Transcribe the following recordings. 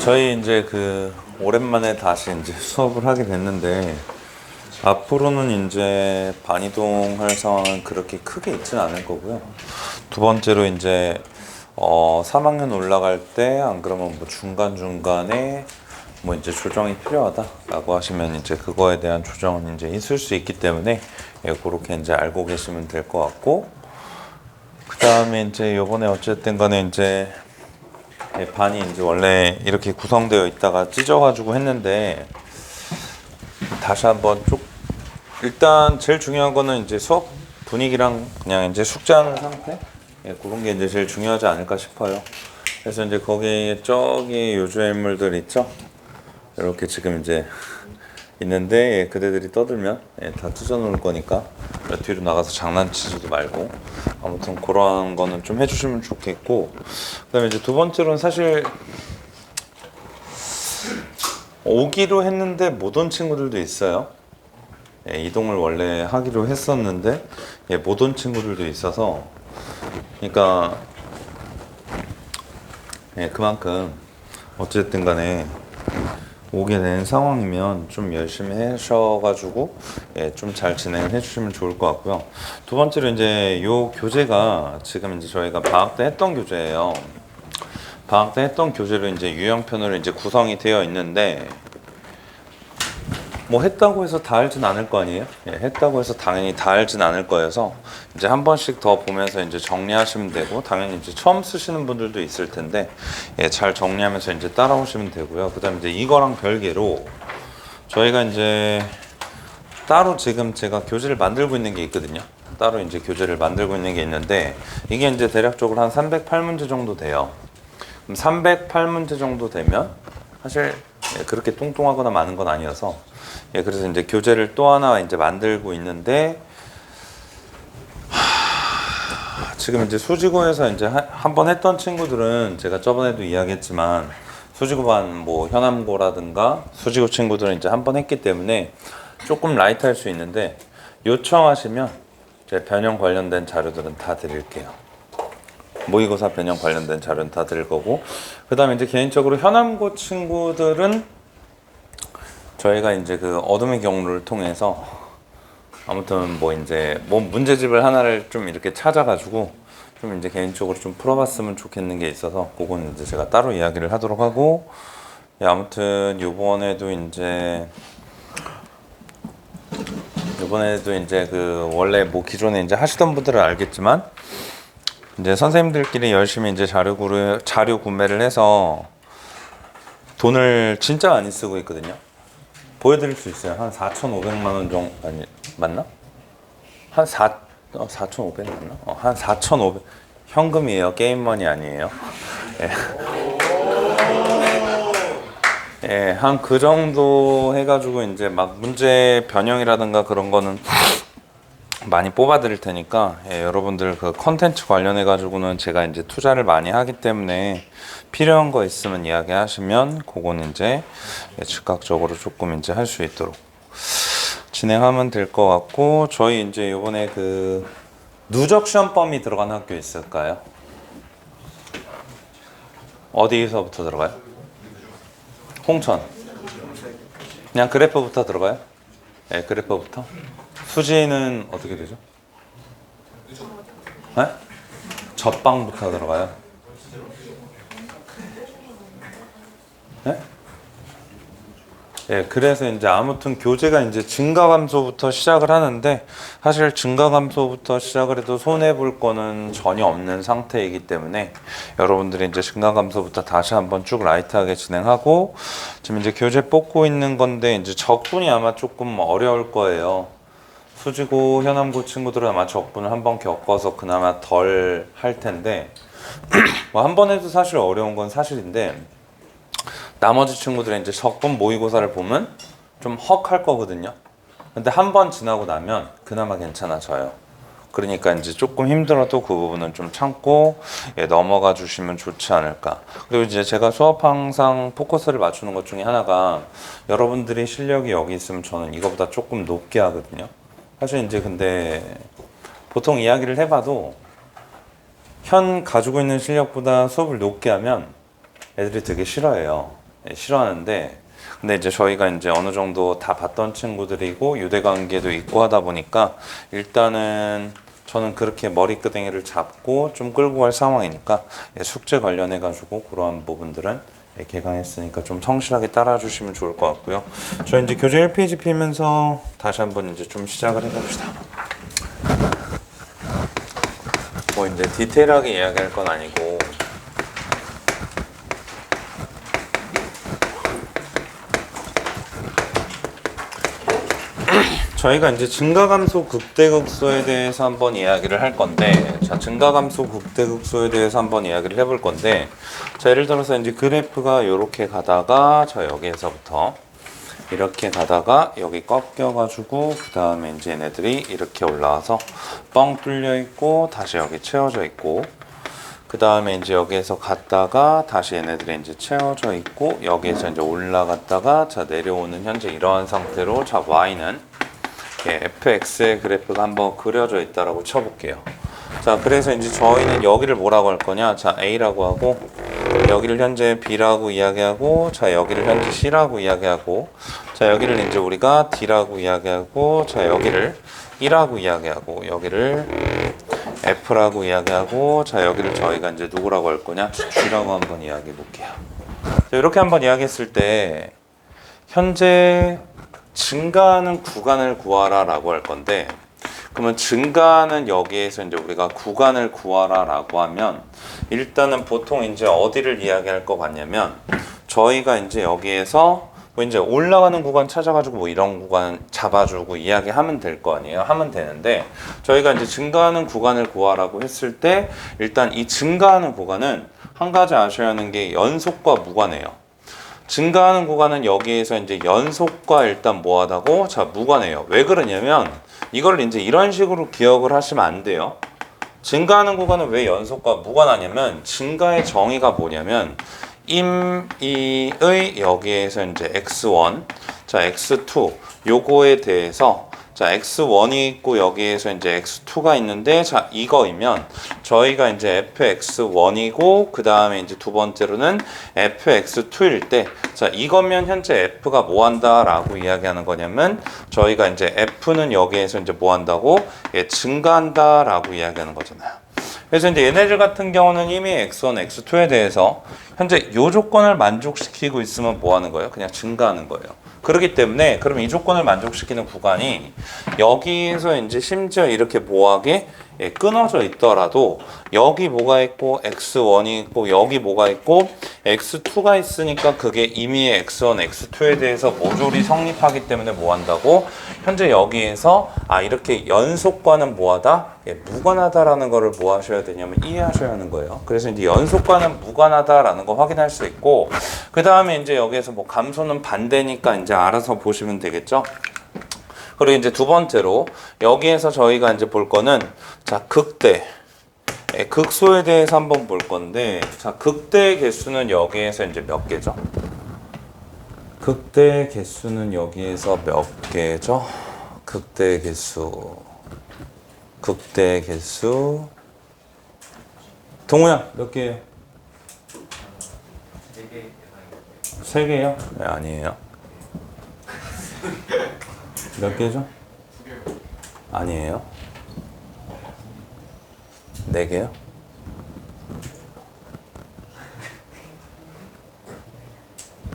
저희 이제 오랜만에 다시 이제 수업을 하게 됐는데, 앞으로는 이제 반이동 할 상황은 그렇게 크게 있지는 않을 거고요. 두 번째로 이제 3학년 올라갈 때 안 그러면 뭐 중간중간에 뭐 이제 조정이 필요하다라고 하시면 이제 그거에 대한 조정은 이제 있을 수 있기 때문에 그렇게 이제 알고 계시면 될 것 같고, 그 다음에 이제 요번에 어쨌든 간에 이제 반이 이제 원래 이렇게 구성되어 있다가 찢어가지고 했는데, 다시 한번 쭉 일단 제일 중요한 거는 이제 수업 분위기랑 그냥 이제 숙제하는 상태, 그런 게 이제 제일 중요하지 않을까 싶어요. 그래서 이제 거기에 저기 요주인물들 있죠, 이렇게 지금 이제 있는데 그대들이 떠들면 다 찢어놓을 거니까 뒤로 나가서 장난치지도 말고, 아무튼 그런 거는 좀 해주시면 좋겠고, 그다음에 이제 두 번째로는 사실 오기로 했는데 못 온 친구들도 있어요. 이동을 원래 하기로 했었는데 못 온 친구들도 있어서, 그러니까 그만큼 어쨌든 간에 오게 된 상황이면 좀 열심히 하셔가지고 좀 잘 진행을 해주시면 좋을 것 같고요. 두 번째로 이제 요 교재가 지금 이제 저희가 방학 때 했던 교재예요. 방학 때 했던 교재로 이제 유형편으로 이제 구성이 되어 있는데, 뭐 했다고 해서 다 알진 않을 거 아니에요? 했다고 해서 당연히 다 알진 않을 거여서 이제 한 번씩 더 보면서 이제 정리하시면 되고, 당연히 이제 처음 쓰시는 분들도 있을 텐데 잘 정리하면서 이제 따라오시면 되고요. 그다음에 이제 이거랑 별개로 저희가 이제 따로 지금 제가 교재를 만들고 있는 게 있거든요. 따로 이제 교재를 만들고 있는 게 있는데, 이게 이제 대략적으로 한 308문제 정도 돼요. 그럼 308문제 정도 되면 사실 그렇게 뚱뚱하거나 많은 건 아니어서, 그래서 이제 교재를 또 하나 이제 만들고 있는데, 지금 이제 수지고에서 이제 한 번 했던 친구들은 제가 저번에도 이야기했지만 수지고반 뭐 현암고라든가 수지고 친구들은 이제 한 번 했기 때문에 조금 라이트할 수 있는데, 요청하시면 제 변형 관련된 자료들은 다 드릴게요. 모의고사 변형 관련된 자료는 다 드릴 거고, 그 다음에 이제 개인적으로 현암고 친구들은 저희가 이제 어둠의 경로를 통해서 아무튼 뭐 이제 뭐 문제집을 하나를 좀 이렇게 찾아가지고 좀 이제 개인적으로 좀 풀어봤으면 좋겠는 게 있어서, 그건 이제 제가 따로 이야기를 하도록 하고, 아무튼 요번에도 이제 원래 뭐 기존에 이제 하시던 분들은 알겠지만, 이제 선생님들끼리 열심히 이제 자료 구매를 해서 돈을 진짜 많이 쓰고 있거든요. 보여드릴 수 있어요. 한 4,500만 원 정도, 아니 맞나? 한 4,500 맞나? 한 4,500 현금이에요. 게임머니 아니에요. 한 그 정도 해가지고 이제 막 문제 변형이라든가 그런 거는 많이 뽑아 드릴 테니까, 여러분들 그 컨텐츠 관련해 가지고는 제가 이제 투자를 많이 하기 때문에 필요한 거 있으면 이야기하시면 그거는 이제 즉각적으로 조금 이제 할 수 있도록 진행하면 될 것 같고, 저희 이제 요번에 누적 시험범위 들어간 학교 있을까요? 어디서부터 들어가요? 홍천. 그냥 그래프부터 들어가요? 그래프부터. 수지는 어떻게 되죠? 네? 젖방부터 들어가요? 네? 그래서 이제 아무튼 교재가 이제 증가감소부터 시작을 하는데, 사실 증가감소부터 시작을 해도 손해볼 거는 전혀 없는 상태이기 때문에 여러분들이 이제 증가감소부터 다시 한번 쭉 라이트하게 진행하고, 지금 이제 교재 뽑고 있는 건데 이제 적분이 아마 조금 어려울 거예요. 수지고 현암고 친구들은 아마 적분을 한번 겪어서 그나마 덜 할 텐데, 뭐 한 번 해도 사실 어려운 건 사실인데, 나머지 친구들은 이제 적분 모의고사를 보면 좀 헉 할 거거든요. 근데 한 번 지나고 나면 그나마 괜찮아져요. 그러니까 이제 조금 힘들어도 그 부분은 좀 참고 넘어가 주시면 좋지 않을까. 그리고 이제 제가 수업 항상 포커스를 맞추는 것 중에 하나가, 여러분들이 실력이 여기 있으면 저는 이거보다 조금 높게 하거든요. 사실 이제 근데 보통 이야기를 해봐도 현 가지고 있는 실력보다 수업을 높게 하면 애들이 되게 싫어해요. 싫어하는데, 근데 이제 저희가 이제 어느 정도 다 봤던 친구들이고 유대 관계도 있고 하다 보니까 일단은 저는 그렇게 머리끄댕이를 잡고 좀 끌고 갈 상황이니까 숙제 관련해 가지고 그러한 부분들은 개강했으니까 좀 성실하게 따라 주시면 좋을 것 같고요. 저 이제 교재 1페이지 피면서 다시 한번 이제 좀 시작을 해봅시다. 뭐 이제 디테일하게 이야기할 건 아니고 저희가 이제 증가감소 극대극소에 대해서 한번 이야기를 할 건데, 자, 증가감소 극대극소에 대해서 한번 이야기를 해볼 건데, 자, 예를 들어서 이제 그래프가 이렇게 가다가, 저 여기에서부터 이렇게 가다가 여기 꺾여가지고, 그 다음에 이제 얘네들이 이렇게 올라와서 뻥 뚫려 있고, 다시 여기 채워져 있고, 그 다음에 이제 여기에서 갔다가 다시 얘네들이 이제 채워져 있고, 여기에서 이제 올라갔다가, 자, 내려오는 현재 이러한 상태로, 자, Y는 fx의 그래프가 한번 그려져 있다라고 쳐볼게요. 자, 그래서 이제 저희는 여기를 뭐라고 할 거냐? 자, A라고 하고, 여기를 현재 B라고 이야기하고, 자, 여기를 현재 C라고 이야기하고, 자, 여기를 이제 우리가 D라고 이야기하고, 자, 여기를 E라고 이야기하고, 여기를 F라고 이야기하고, 자, 여기를 저희가 이제 누구라고 할 거냐? G라고 한번 이야기해 볼게요. 자, 이렇게 한번 이야기했을 때, 현재 증가하는 구간을 구하라 라고 할 건데, 그러면 증가하는 여기에서 이제 우리가 구간을 구하라 라고 하면 일단은 보통 이제 어디를 이야기할 것 같냐면, 저희가 이제 여기에서 뭐 이제 올라가는 구간 찾아가지고 뭐 이런 구간 잡아주고 이야기하면 될 거 아니에요. 하면 되는데, 저희가 이제 증가하는 구간을 구하라고 했을 때 일단 이 증가하는 구간은 한 가지 아셔야 하는 게 연속과 무관해요. 증가하는 구간은 여기에서 이제 연속과 일단 뭐하다고? 자, 무관해요. 왜 그러냐면 이걸 이제 이런 식으로 기억을 하시면 안 돼요. 증가하는 구간은 왜 연속과 무관하냐면, 증가의 정의가 뭐냐면 임의의 여기에서 이제 x1, 자, x2 요거에 대해서, 자, x1이 있고 여기에서 이제 x2가 있는데, 자, 이거이면 저희가 이제 fx1이고 그 다음에 이제 두 번째로는 fx2일 때, 자, 이거면 현재 f가 뭐 한다라고 이야기하는 거냐면, 저희가 이제 f는 여기에서 이제 뭐 한다고? 예, 증가한다라고 이야기하는 거잖아요. 그래서 이제 얘네들 같은 경우는 이미 x1, x2에 대해서 현재 요 조건을 만족시키고 있으면 뭐 하는 거예요? 그냥 증가하는 거예요. 그렇기 때문에 그럼 이 조건을 만족시키는 구간이 여기에서 이제 심지어 이렇게 뭐하게 끊어져 있더라도 여기 뭐가 있고 x1이 있고 여기 뭐가 있고 x2가 있으니까 그게 이미 x1, x2에 대해서 모조리 성립하기 때문에 뭐 한다고? 현재 여기에서 이렇게 연속과는 뭐하다? 무관하다라는 거를 뭐 하셔야 되냐면 이해하셔야 하는 거예요. 그래서 이제 연속과는 무관하다라는 거 확인할 수 있고, 그 다음에 이제 여기에서 뭐 감소는 반대니까 이제 알아서 보시면 되겠죠. 그리고 이제 두 번째로 여기에서 저희가 이제 볼 거는, 자, 극대, 극소에 대해서 한번 볼 건데, 자, 극대의 개수는 여기에서 이제 몇 개죠? 극대의 개수는 여기에서 몇 개죠? 극대의 개수. 극대의 개수. 동우야, 몇 개예요? 3개요? 네, 아니에요. 몇 개죠? 아니에요. 4개요?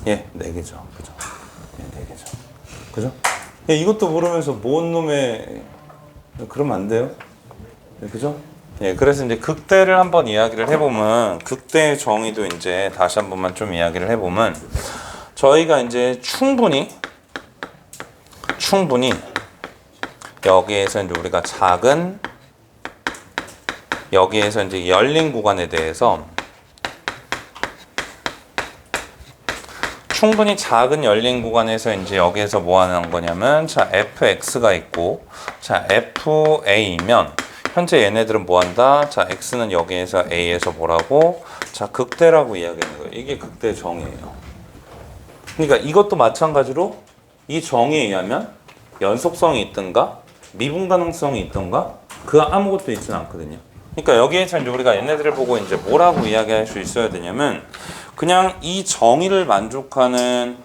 예, 4개죠. 그죠? 예, 4개죠. 그죠? 예, 이것도 모르면서 뭔 놈의, 그러면 안 돼요. 예, 그죠? 예, 그래서 이제 극대를 한번 이야기를 해보면, 극대의 정의도 이제 다시 한 번만 좀 이야기를 해보면, 저희가 이제 충분히 여기에서 이제 우리가 작은, 여기에서 이제 열린 구간에 대해서 충분히 작은 열린 구간에서 이제 여기에서 뭐 하는 거냐면, 자, fx가 있고, 자, fa이면 현재 얘네들은 뭐 한다? 자, x는 여기에서 a에서 뭐라고? 자, 극대라고 이야기하는 거예요. 이게 극대 정의예요. 그러니까 이것도 마찬가지로 이 정의에 의하면 연속성이 있든가 미분 가능성이 있든가 그 아무것도 있지는 않거든요. 그러니까 여기에서 이제 우리가 얘네들을 보고 이제 뭐라고 이야기할 수 있어야 되냐면 그냥 이 정의를 만족하는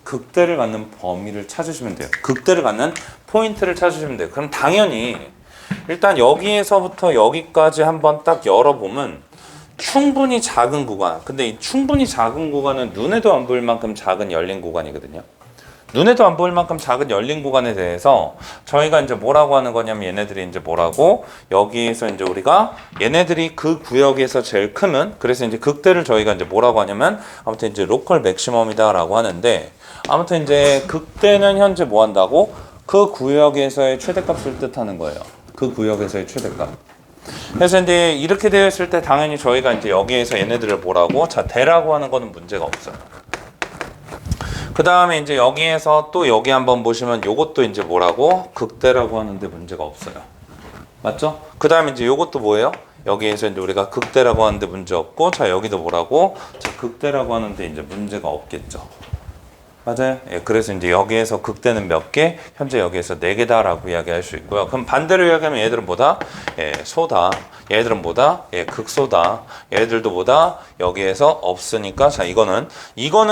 극대를 갖는 범위를 찾으시면 돼요. 극대를 갖는 포인트를 찾으시면 돼요. 그럼 당연히 일단 여기에서부터 여기까지 한번 딱 열어보면 충분히 작은 구간. 근데 이 충분히 작은 구간은 눈에도 안 보일 만큼 작은 열린 구간이거든요. 눈에도 안 보일 만큼 작은 열린 구간에 대해서 저희가 이제 뭐라고 하는 거냐면 얘네들이 이제 뭐라고 여기에서 이제 우리가 얘네들이 그 구역에서 제일 크면 그래서 이제 극대를 저희가 이제 뭐라고 하냐면 아무튼 이제 로컬 맥시멈이다라고 하는데 아무튼 이제 극대는 현재 뭐 한다고 그 구역에서의 최대값을 뜻하는 거예요. 그 구역에서의 최대값. 그래서 이제 이렇게 되어 있을 때 당연히 저희가 이제 여기에서 얘네들을 뭐라고 자 대라고 하는 거는 문제가 없어요. 그 다음에 이제 여기에서 또 여기 한번 보시면 요것도 이제 뭐라고 극대라고 하는데 문제가 없어요. 맞죠? 그 다음에 이제 요것도 뭐예요? 여기에서 이제 우리가 극대라고 하는데 문제 없고 자 여기도 뭐라고 자 극대라고 하는데 이제 문제가 없겠죠. 맞아요. 예, 그래서 이제 여기에서 극대는 몇 개? 현재 여기에서 4개다라고 이야기할 수 있고요. 그럼 반대로 이야기하면 얘들은 뭐다? 예, 소다. 얘들은 뭐다? 예, 극소다. 얘들도 뭐다? 여기에서 없으니까 자 이거는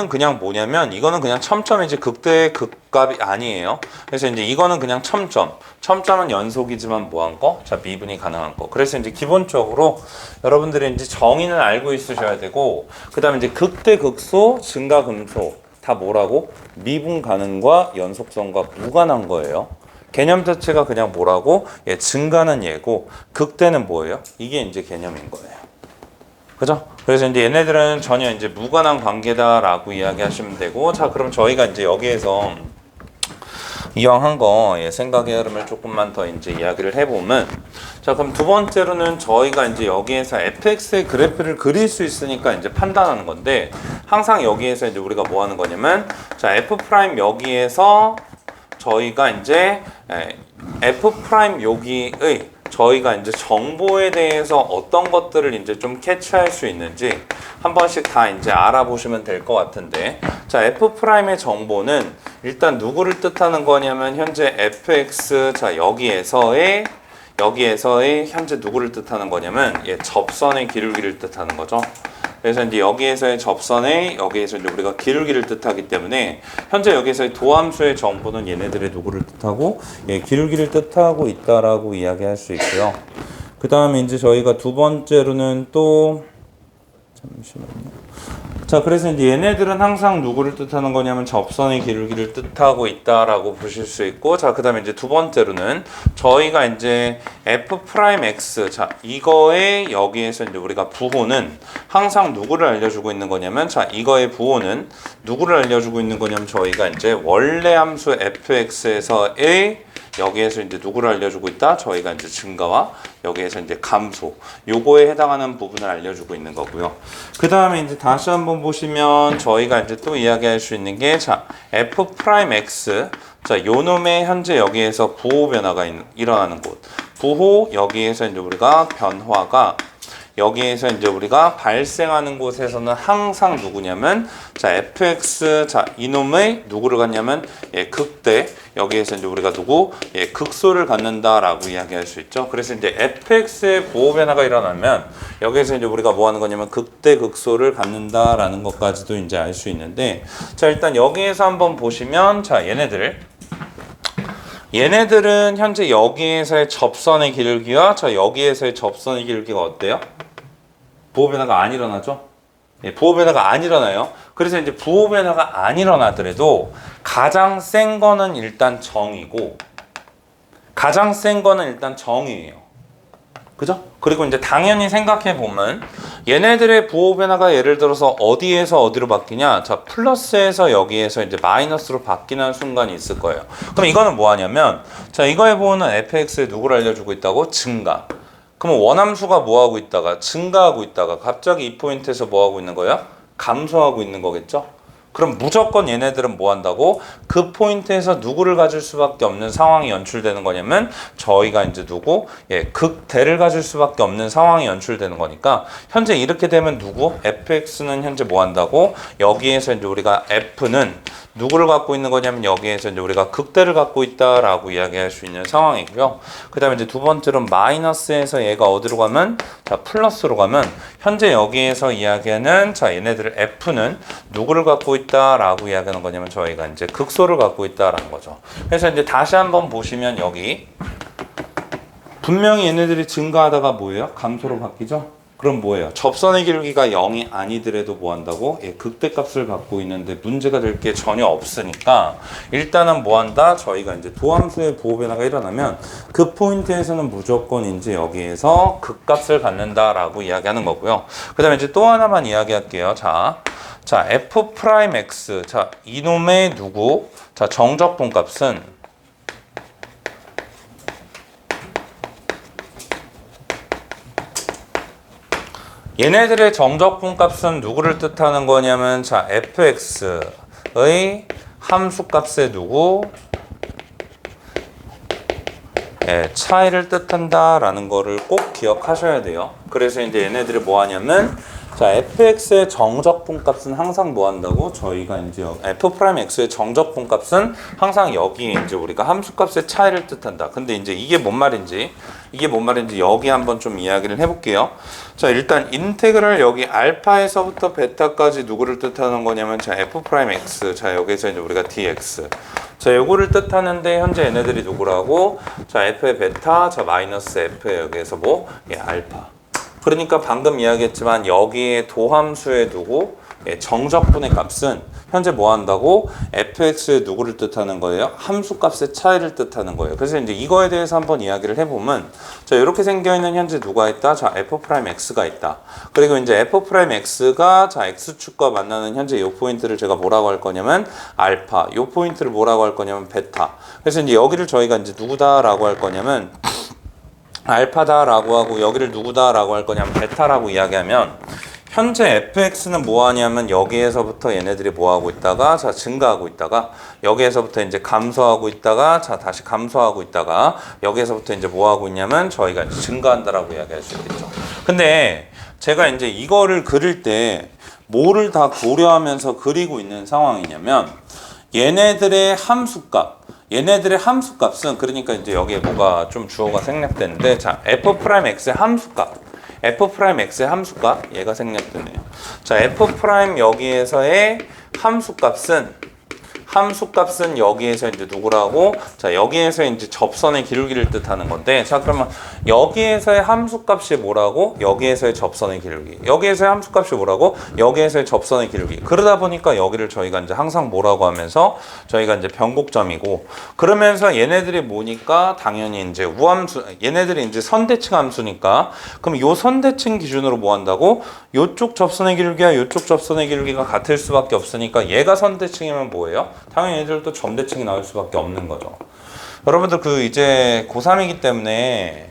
그냥 뭐냐면 이거는 그냥 첨점이지 극대의 극값이 아니에요. 그래서 이제 이거는 그냥 첨점은 연속이지만 뭐한 거? 자 미분이 가능한 거. 그래서 이제 기본적으로 여러분들이 이제 정의는 알고 있으셔야 되고 그다음에 이제 극대 극소 증가 금소 다 뭐라고? 미분 가능과 연속성과 무관한 거예요. 개념 자체가 그냥 뭐라고? 예, 증가는 얘고 극대는 뭐예요? 이게 이제 개념인 거예요. 그죠? 그래서 이제 얘네들은 전혀 이제 무관한 관계다라고 이야기하시면 되고 자 그럼 저희가 이제 여기에서 이왕한 거 예, 생각의 흐름을 조금만 더 이제 이야기를 해보면 자 그럼 두 번째로는 저희가 이제 여기에서 fx의 그래프를 그릴 수 있으니까 이제 판단하는 건데 항상 여기에서 이제 우리가 뭐 하는 거냐면 자 f 프라임 여기에서 저희가 이제 f 프라임 여기의 저희가 이제 정보에 대해서 어떤 것들을 이제 좀 캐치할 수 있는지 한 번씩 다 이제 알아보시면 될 것 같은데 자 f 프라임의 정보는 일단 누구를 뜻하는 거냐면 현재 fx 자 여기에서의 현재 누구를 뜻하는 거냐면 예, 접선의 기울기를 뜻하는 거죠. 그래서 이제 여기에서의 접선의 여기에서 이제 우리가 기울기를 뜻하기 때문에 현재 여기서의 도함수의 정보는 얘네들의 누구를 뜻하고 예, 기울기를 뜻하고 있다라고 이야기할 수 있고요. 그 다음에 이제 저희가 두 번째로는 또 잠시만요. 자 그래서 이제 얘네들은 항상 누구를 뜻하는 거냐면 접선의 기울기를 뜻하고 있다라고 보실 수 있고 자 그다음에 이제 두 번째로는 저희가 이제 f 프라임 x 자 이거의 여기에서 이제 우리가 부호는 항상 누구를 알려주고 있는 거냐면 자 이거의 부호는 누구를 알려주고 있는 거냐면 저희가 이제 원래 함수 fx에서의 여기에서 이제 누구를 알려주고 있다? 저희가 이제 증가와 여기에서 이제 감소 요거에 해당하는 부분을 알려주고 있는 거고요. 그 다음에 이제 다시 한번 보시면 저희가 이제 또 이야기할 수 있는 게 자 f 프라임 x 자 요놈의 현재 여기에서 부호 변화가 일어나는 곳 부호 여기에서 이제 우리가 변화가 여기에서 이제 우리가 발생하는 곳에서는 항상 누구냐면 자 fx 자 이놈의 누구를 갖냐면 예, 극대 여기에서 이제 우리가 누구 예, 극소를 갖는다라고 이야기할 수 있죠. 그래서 이제 fx의 부호 변화가 일어나면 여기에서 이제 우리가 뭐 하는 거냐면 극대 극소를 갖는다라는 것까지도 이제 알수 있는데 자 일단 여기에서 한번 보시면 자 얘네들은 현재 여기에서의 접선의 기울기와 자 여기에서의 접선의 기울기가 어때요? 부호 변화가 안 일어나죠? 예, 부호 변화가 안 일어나요. 그래서 이제 부호 변화가 안 일어나더라도 가장 센 거는 일단 정이고 가장 센 거는 일단 정이에요. 그죠? 그리고 이제 당연히 생각해 보면 얘네들의 부호 변화가 예를 들어서 어디에서 어디로 바뀌냐? 자, 플러스에서 여기에서 이제 마이너스로 바뀌는 순간이 있을 거예요. 그럼 이거는 뭐 하냐면 자, 이거의 부호는 fx에 누구를 알려주고 있다고? 증가. 그러면 원함수가 뭐 하고 있다가 증가하고 있다가 갑자기 이 포인트에서 뭐 하고 있는 거야? 감소하고 있는 거겠죠? 그럼 무조건 얘네들은 뭐 한다고? 그 포인트에서 누구를 가질 수밖에 없는 상황이 연출되는 거냐면 저희가 이제 누구? 예, 극대를 가질 수밖에 없는 상황이 연출되는 거니까 현재 이렇게 되면 누구? fx는 현재 뭐 한다고? 여기에서 이제 우리가 f는 누구를 갖고 있는 거냐면 여기에서 이제 우리가 극대를 갖고 있다라고 이야기할 수 있는 상황이고요. 그 다음에 이제 두 번째로 마이너스에서 얘가 어디로 가면 자 플러스로 가면 현재 여기에서 이야기하는 자 얘네들의 F는 누구를 갖고 있다라고 이야기하는 거냐면 저희가 이제 극소를 갖고 있다라는 거죠. 그래서 이제 다시 한번 보시면 여기 분명히 얘네들이 증가하다가 뭐예요? 감소로 바뀌죠? 그럼 뭐예요? 접선의 길이가 0이 아니더라도 뭐 한다고? 예, 극대값을 갖고 있는데 문제가 될 게 전혀 없으니까 일단은 뭐 한다? 저희가 이제 도함수의 보호 변화가 일어나면 그 포인트에서는 무조건 이제 여기에서 극값을 갖는다라고 이야기하는 거고요. 그 다음에 이제 또 하나만 이야기할게요. 자, F'X. 자, 이놈의 누구? 자, 정적분 값은 얘네들의 정적분 값은 누구를 뜻하는 거냐면 자 fx의 함수값의 누구 차이를 뜻한다라는 거를 꼭 기억하셔야 돼요. 그래서 이제 얘네들이 뭐 하냐면 자 fx의 정적분 값은 항상 뭐 한다고? 저희가 이제 f'x의 정적분 값은 항상 여기에 이제 우리가 함수값의 차이를 뜻한다. 근데 이제 이게 뭔 말인지 여기 한번 좀 이야기를 해볼게요. 자 일단 인테그랄 여기 알파에서부터 베타까지 누구를 뜻하는 거냐면 자 f'x 자 여기서 이제 우리가 dx 자 요거를 뜻하는데 현재 얘네들이 누구라고? 자 f의 베타 자 마이너스 f의 여기에서 뭐? 예 알파. 그러니까 방금 이야기했지만 여기에 도함수에 두고 정적분의 값은 현재 뭐 한다고? fx의 누구를 뜻하는 거예요? 함수값의 차이를 뜻하는 거예요. 그래서 이제 이거에 대해서 한번 이야기를 해보면 자 이렇게 생겨있는 현재 누가 있다? 자 f'x가 있다. 그리고 이제 f'x가 자 x축과 만나는 현재 이 포인트를 제가 뭐라고 할 거냐면 알파, 이 포인트를 뭐라고 할 거냐면 베타. 그래서 이제 여기를 저희가 이제 누구다라고 할 거냐면 알파다라고 하고 여기를 누구다라고 할 거냐면 베타라고 이야기하면 현재 fx는 뭐 하냐면 여기에서부터 얘네들이 뭐 하고 있다가 자 증가하고 있다가 여기에서부터 이제 감소하고 있다가 자 다시 감소하고 있다가 여기에서부터 이제 뭐 하고 있냐면 저희가 이제 증가한다라고 이야기할 수 있겠죠. 근데 제가 이제 이거를 그릴 때 뭐를 다 고려하면서 그리고 있는 상황이냐면 얘네들의 함수값은 그러니까 이제 여기에 뭐가 좀 주어가 생략되는데 자 f'x의 함수값 얘가 생략되네요. 자 f' 여기에서의 함수값은 여기에서 이제 누구라고? 자 여기에서 이제 접선의 기울기를 뜻하는 건데 자 그러면 여기에서의 함수값이 뭐라고? 여기에서의 접선의 기울기. 여기에서의 함수값이 뭐라고? 여기에서의 접선의 기울기. 그러다 보니까 여기를 저희가 이제 항상 뭐라고 하면서 저희가 이제 변곡점이고 그러면서 얘네들이 뭐니까 당연히 이제 우함수 얘네들이 이제 선대칭 함수니까 그럼 요 선대칭 기준으로 뭐 한다고? 요쪽 접선의 기울기와 요쪽 접선의 기울기가 같을 수밖에 없으니까 얘가 선대칭이면 뭐예요? 당연히 얘들도 점대칭이 나올 수밖에 없는 거죠. 여러분들 그 이제 고3이기 때문에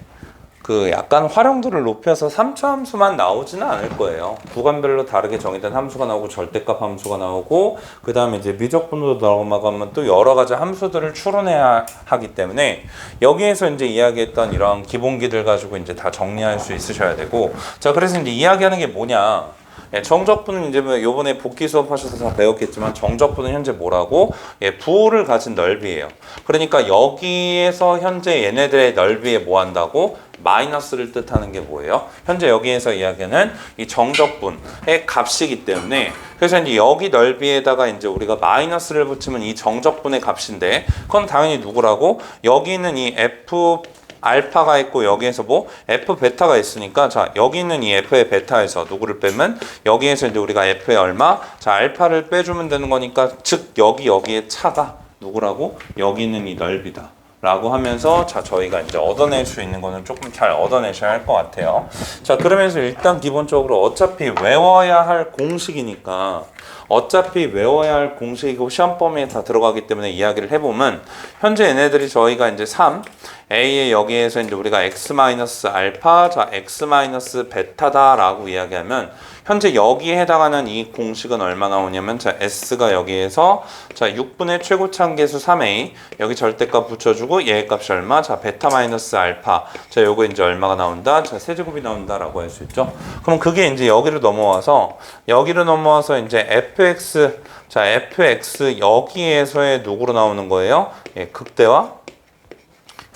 그 약간 활용도를 높여서 3차 함수만 나오지는 않을 거예요. 구간별로 다르게 정의된 함수가 나오고 절대값 함수가 나오고 그 다음에 이제 미적분으로 넘어가면 또 여러 가지 함수들을 추론해야 하기 때문에 여기에서 이제 이야기했던 이런 기본기들 가지고 이제 다 정리할 수 있으셔야 되고 자 그래서 이제 이야기하는 게 뭐냐 정적분은 이제 뭐 요번에 복귀 수업하셔서 다 배웠겠지만 정적분은 현재 뭐라고? 부호를 가진 넓이에요. 그러니까 여기에서 현재 얘네들의 넓이에 뭐 한다고? 마이너스를 뜻하는 게 뭐예요? 현재 여기에서 이야기하는 이 정적분의 값이기 때문에 그래서 이제 여기 넓이에다가 이제 우리가 마이너스를 붙이면 이 정적분의 값인데 그건 당연히 누구라고? 여기 있는 이 f 알파가 있고 여기에서 뭐 f 베타가 있으니까 자 여기 있는 이 f의 베타에서 누구를 빼면 여기에서 이제 우리가 f의 얼마 자 알파를 빼주면 되는 거니까 즉 여기의 차가 누구라고 여기 있는 이 넓이다 라고 하면서 자 저희가 이제 얻어낼 수 있는 거는 조금 잘 얻어내셔야 할 것 같아요. 자 그러면서 일단 기본적으로 어차피 외워야 할 공식이니까 어차피 외워야 할 공식이고 시험 범위에 다 들어가기 때문에 이야기를 해보면 현재 얘네들이 저희가 이제 3 A의 여기에서 이제 우리가 x-알파 자 x-베타다 라고 이야기하면 현재 여기에 해당하는 이 공식은 얼마 나오냐면 자 S가 여기에서 자 6분의 최고차 한계수 3A 여기 절대값 붙여주고 얘의 값이 얼마? 자 베타 마이너스 알파 자 요거 이제 얼마가 나온다? 자 세제곱이 나온다라고 할 수 있죠. 그럼 그게 이제 여기로 넘어와서 이제 fx 자 fx 여기에서의 누구로 나오는 거예요? 예, 극대와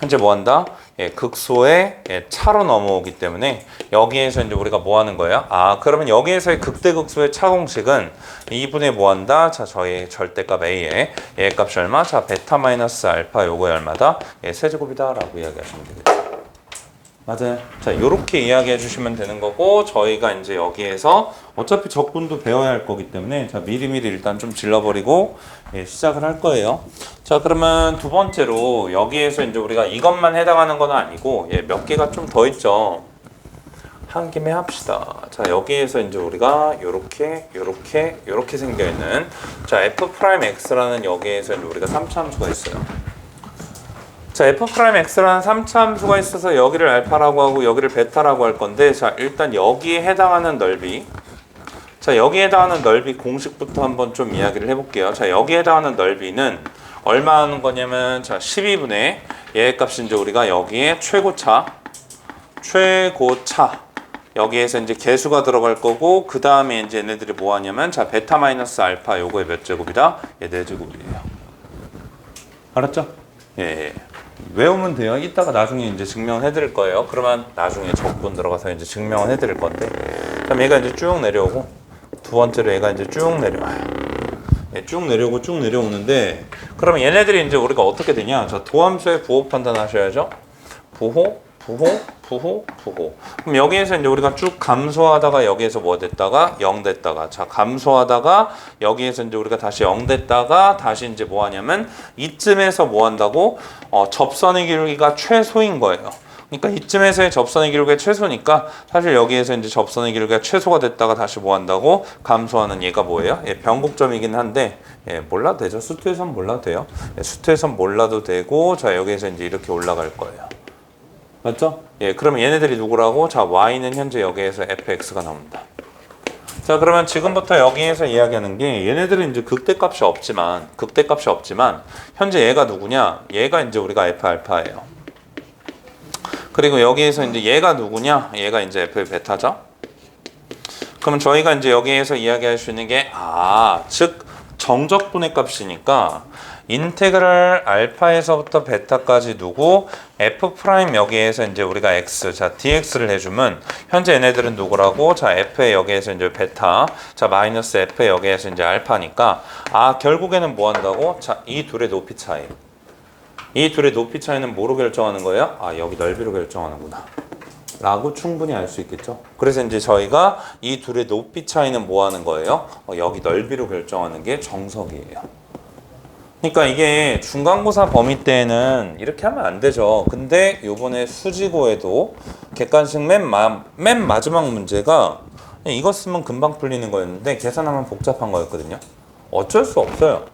현재 뭐 한다? 예, 극소의 차로 넘어오기 때문에 여기에서 이제 우리가 뭐 하는 거예요? 아, 그러면 여기에서의 극대극소의 차 공식은 2분의 뭐 한다? 자, 저희 절대값 A의 얘 값이 얼마? 자, 베타 마이너스 알파 요거에 얼마다? 예, 세제곱이다 라고 이야기하시면 되겠죠. 맞아요. 자, 요렇게 이야기해 주시면 되는 거고 저희가 이제 여기에서 어차피 적분도 배워야 할 거기 때문에 자, 미리미리 일단 좀 질러버리고 예, 시작을 할 거예요. 자, 그러면 두 번째로 여기에서 이제 우리가 이것만 해당하는 건 아니고 예, 몇 개가 좀 더 있죠. 한 김에 합시다. 자, 여기에서 이제 우리가 요렇게 생겨 있는 자, f'x라는 여기에서 이제 우리가 3차 함수가 있어요. 자, f'x라는 3차 함수가 있어서 여기를 알파라고 하고 여기를 베타라고 할 건데 자, 일단 여기에 해당하는 넓이 자, 여기에 해당하는 넓이 공식부터 한번 좀 이야기를 해볼게요. 자, 여기에 해당하는 넓이는 얼마 하는 거냐면 자, 12분의 얘의 값이 이제 우리가 여기에 최고차 여기에서 이제 개수가 들어갈 거고 그 다음에 이제 얘네들이 뭐 하냐면 자, 베타 마이너스 알파 요거의 몇 제곱이다? 얘 4제곱이에요. 알았죠? 예. 외우면 돼요. 이따가 나중에 이제 증명을 해드릴 거예요. 그러면 나중에 적분 들어가서 이제 증명을 해드릴 건데, 그럼 얘가 이제 쭉 내려오고, 두 번째로 얘가 이제 쭉 내려와요. 예, 쭉 내려오고 쭉 내려오는데, 그러면 얘네들이 이제 우리가 어떻게 되냐? 자, 도함수의 부호 판단하셔야죠. 부호. 그럼 여기에서 이제 우리가 쭉 감소하다가 여기에서 뭐 됐다가 0 됐다가 자 감소하다가 여기에서 이제 우리가 다시 0 됐다가 다시 이제 뭐 하냐면 이쯤에서 뭐 한다고 접선의 기울기가 최소인 거예요. 그러니까 이쯤에서의 접선의 기울기가 최소니까 사실 여기에서 이제 접선의 기울기가 최소가 됐다가 다시 뭐 한다고 감소하는 얘가 뭐예요? 예, 변곡점이긴 한데 예, 몰라도 되죠. 수투에선 몰라도 돼요. 예, 수투에선 몰라도 되고 자 여기에서 이제 이렇게 올라갈 거예요. 맞죠? 예, 그러면 얘네들이 누구라고? 자, y는 현재 여기에서 fx가 나옵니다. 자, 그러면 지금부터 여기에서 이야기하는 게 얘네들은 이제 극대값이 없지만 현재 얘가 누구냐? 얘가 이제 우리가 f 알파예요. 그리고 여기에서 이제 얘가 누구냐? 얘가 이제 f 베타죠. 그러면 저희가 이제 여기에서 이야기할 수 있는 게 즉 정적분의 값이니까 인테그랄 알파에서부터 베타까지 두고 f 프라임 여기에서 이제 우리가 x 자 dx를 해주면 현재 얘네들은 누구라고? 자 f의 여기에서 이제 베타 자 마이너스 f의 여기에서 이제 알파니까 결국에는 뭐 한다고? 자 이 둘의 높이 차이는 뭐로 결정하는 거예요? 여기 넓이로 결정하는구나 라고 충분히 알 수 있겠죠. 그래서 이제 저희가 이 둘의 높이 차이는 뭐 하는 거예요? 여기 넓이로 결정하는 게 정석이에요. 그러니까 이게 중간고사 범위 때는 이렇게 하면 안 되죠. 근데 요번에 수지고에도 객관식 맨 마지막 문제가 이거 쓰면 금방 풀리는 거였는데 계산하면 복잡한 거였거든요. 어쩔 수 없어요.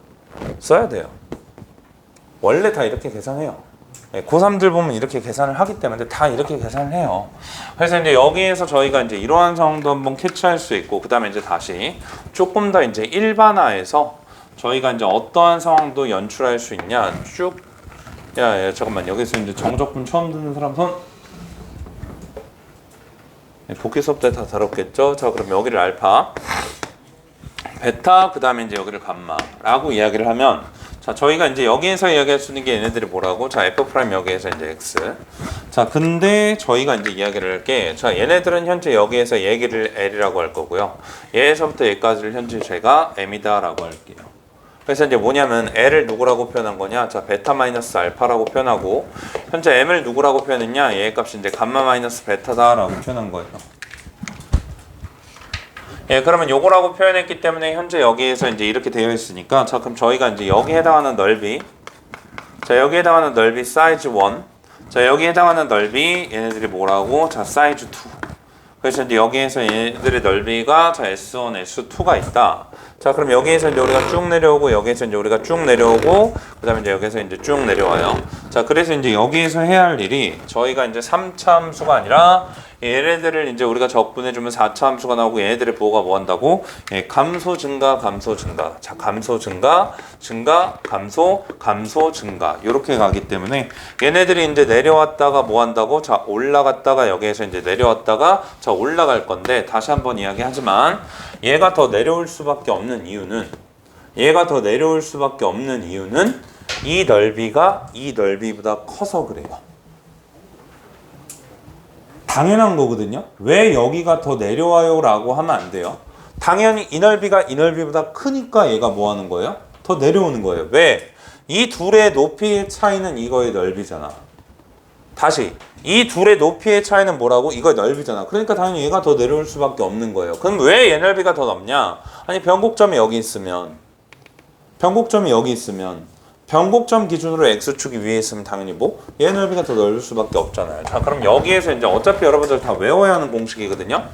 써야 돼요. 원래 다 이렇게 계산해요. 고3들 보면 이렇게 계산을 하기 때문에 다 이렇게 계산을 해요. 그래서 이제 여기에서 저희가 이제 이러한 상황도 한번 캐치할 수 있고 그 다음에 이제 다시 조금 더 이제 일반화해서 저희가 이제 어떠한 상황도 연출할 수 있냐 쭉 잠깐만 여기서 이제 정적분 처음 듣는 사람 손 복귀 수업 때 다 다뤘겠죠. 자 그럼 여기를 알파 베타 그 다음에 이제 여기를 감마라고 이야기를 하면 자 저희가 이제 여기에서 이야기할 수 있는 게 얘네들이 뭐라고? 자 f 프라임 여기에서 이제 x 자 근데 저희가 이제 이야기를 할 게 자 얘네들은 현재 여기에서 얘기를 l이라고 할 거고요 얘에서부터 얘까지를 현재 제가 m이다 라고 할게요. 그래서 이제 뭐냐면 L을 누구라고 표현한 거냐? 자, 베타 마이너스 알파라고 표현하고 현재 M을 누구라고 표현했냐? 얘의 값이 이제 감마 마이너스 베타다라고 표현한 거예요. 예, 그러면 요거라고 표현했기 때문에 현재 여기에서 이제 이렇게 되어 있으니까 자, 그럼 저희가 이제 여기 해당하는 넓이 자, 여기 해당하는 넓이 사이즈 1 자, 여기 해당하는 넓이 얘네들이 뭐라고? 자, 사이즈 2 그래서 이제 여기에서 얘네들의 넓이가 자 S1, S2가 있다. 자, 그럼 여기에서 이제 우리가 쭉 내려오고 여기에서 이제 우리가 쭉 내려오고 그다음에 이제 여기서 이제 쭉 내려와요. 자, 그래서 이제 여기에서 해야 할 일이 저희가 이제 3차 함수가 아니라 얘네들을 이제 우리가 적분해주면 4차 함수가 나오고 얘네들의 부호가 뭐 한다고? 예, 감소 증가 감소 증가. 자, 감소 증가 증가 감소 감소 증가 이렇게 가기 때문에 얘네들이 이제 내려왔다가 뭐 한다고? 자, 올라갔다가 여기에서 이제 내려왔다가 자, 올라갈 건데 다시 한번 이야기하지만 얘가 더 내려올 수밖에 없는 이유는 이 넓이가 이 넓이보다 커서 그래요. 당연한 거거든요. 왜 여기가 더 내려와요? 라고 하면 안 돼요. 당연히 이 넓이가 이 넓이보다 크니까 얘가 뭐 하는 거예요? 더 내려오는 거예요. 왜? 이 둘의 높이의 차이는 이거의 넓이잖아. 다시 이 둘의 높이의 차이는 뭐라고? 이거의 넓이잖아. 그러니까 당연히 얘가 더 내려올 수밖에 없는 거예요. 그럼 왜 얘 넓이가 더 넓냐? 아니 변곡점이 여기 있으면 변곡점 기준으로 x축이 위에 있으면 당연히 뭐? 얘 넓이가 더 넓을 수밖에 없잖아요. 자, 그럼 여기에서 이제 어차피 여러분들 다 외워야 하는 공식이거든요.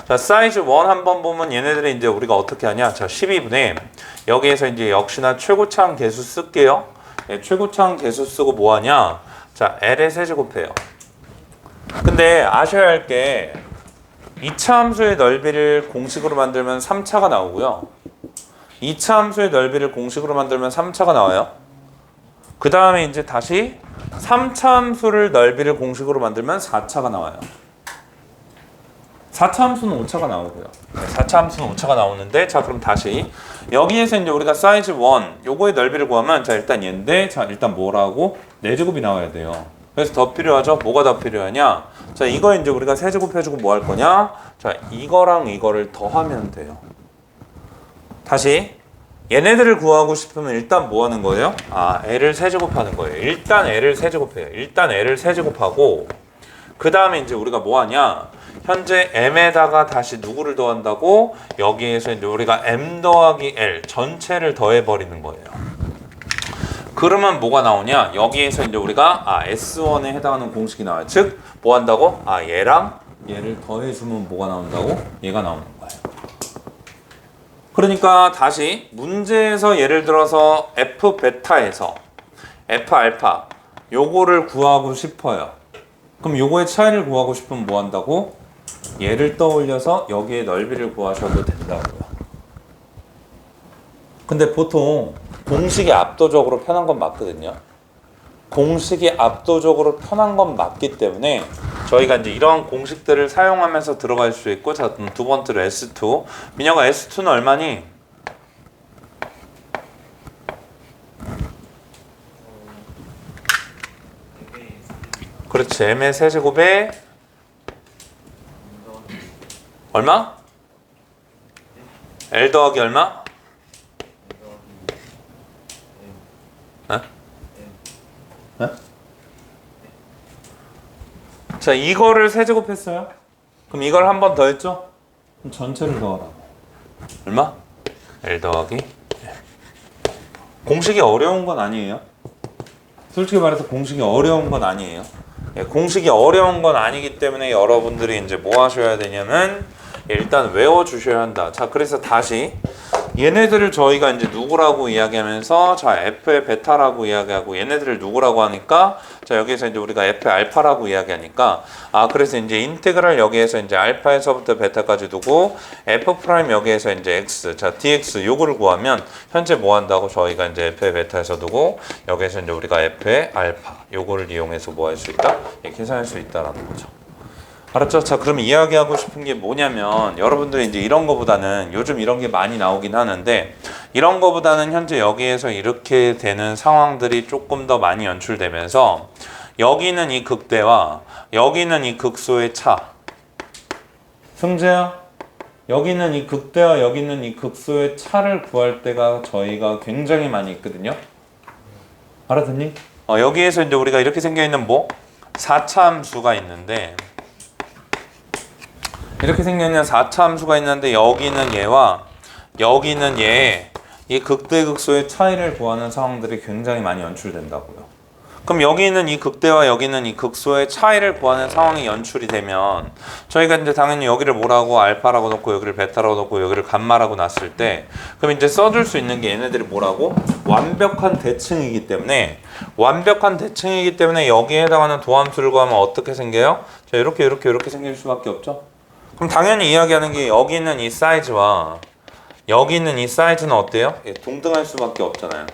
자, 사이즈 1 한번 보면 얘네들이 이제 우리가 어떻게 하냐? 자, 12분의 여기에서 이제 역시나 최고차항 계수 쓸게요. 예, 최고차항 계수 쓰고 뭐 하냐? 자, L의 세제곱해요. 근데 아셔야 할 게 2차 함수의 넓이를 공식으로 만들면 3차가 나오고요. 2차 함수의 넓이를 공식으로 만들면 3차가 나와요. 그 다음에 이제 다시 3차 함수를 넓이를 공식으로 만들면 4차가 나와요. 4차 함수는 5차가 나오고요. 4차 함수는 5차가 나오는데 자, 그럼 다시 여기에서 이제 우리가 사이즈 1 요거의 넓이를 구하면 자, 일단 얘인데 자, 일단 뭐라고? 4제곱이 나와야 돼요. 그래서 더 필요하죠? 뭐가 더 필요하냐? 자, 이거 이제 우리가 세제곱 해주고 뭐 할 거냐? 자, 이거랑 이거를 더하면 돼요. 다시 얘네들을 구하고 싶으면 일단 뭐 하는 거예요? 아, L을 세제곱하는 거예요. 일단 L을 세제곱해요. 일단 L을 세제곱하고 그 다음에 이제 우리가 뭐 하냐? 현재 M에다가 다시 누구를 더한다고? 여기에서 이제 우리가 M 더하기 L 전체를 더해버리는 거예요. 그러면 뭐가 나오냐? 여기에서 이제 우리가 S1에 해당하는 공식이 나와요. 즉, 뭐 한다고? 얘랑 얘를 더해주면 뭐가 나온다고? 얘가 나오는 거예요. 그러니까 다시 문제에서 예를 들어서 F 베타에서 F 알파 요거를 구하고 싶어요. 그럼 요거의 차이를 구하고 싶으면 뭐 한다고? 얘를 떠올려서 여기에 넓이를 구하셔도 된다고요. 근데 보통 공식이 압도적으로 편한 건 맞거든요. 공식이 압도적으로 편한 건 맞기 때문에 저희가 이제 이런 공식들을 사용하면서 들어갈 수 있고 자, 두 번째로 S2. 민혁아, S2는 얼마니? 그렇지. M의 세제곱에 얼마? L 더하기 얼마? 자, 이거를 세제곱했어요. 그럼 이걸 한 번 더 했죠? 그럼 전체를 더하라고. 얼마? L 더하기 공식이 어려운 건 아니에요. 솔직히 말해서 공식이 어려운 건 아니에요. 공식이 어려운 건 아니기 때문에 여러분들이 이제 뭐 하셔야 되냐면 일단 외워주셔야 한다. 자, 그래서 다시 얘네들을 저희가 이제 누구라고 이야기하면서 자, F의 베타라고 이야기하고 얘네들을 누구라고 하니까 자, 여기에서 이제 우리가 F의 알파라고 이야기하니까 그래서 이제 인테그랄 여기에서 이제 알파에서부터 베타까지 두고 F 프라임 여기에서 이제 X 자, dx 요거를 구하면 현재 뭐 한다고 저희가 이제 F의 베타에서 두고 여기에서 이제 우리가 F의 알파 요거를 이용해서 뭐 할 수 있다? 계산할 수 있다라는 거죠. 알았죠? 자, 그럼 이야기하고 싶은 게 뭐냐면 여러분들이 이제 이런 거보다는 요즘 이런 게 많이 나오긴 하는데 이런 거보다는 현재 여기에서 이렇게 되는 상황들이 조금 더 많이 연출되면서 여기는 이 극대와 여기는 이 극소의 차. 승재야, 여기는 이 극대와 여기는 이 극소의 차를 구할 때가 저희가 굉장히 많이 있거든요. 알아듣니? 여기에서 이제 우리가 이렇게 생겨있는 뭐? 4차 함수가 있는데 이렇게 생겨있는 4차 함수가 있는데 여기는 얘와 여기는 얘 이 극대극소의 차이를 구하는 상황들이 굉장히 많이 연출된다고요. 그럼 여기 있는 이 극대와 여기 있는 이 극소의 차이를 구하는 상황이 연출이 되면 저희가 이제 당연히 여기를 뭐라고 알파라고 놓고 여기를 베타라고 놓고 여기를 감마라고 놨을 때 그럼 이제 써줄 수 있는 게 얘네들이 뭐라고? 완벽한 대칭이기 때문에 여기에 해당하는 도함수를 구하면 어떻게 생겨요? 자, 이렇게 생길 수밖에 없죠. 그럼 당연히 이야기하는 게 여기 있는 이 사이즈와 여기 있는 이 사이즈는 어때요? 예, 동등할 수밖에 없잖아요.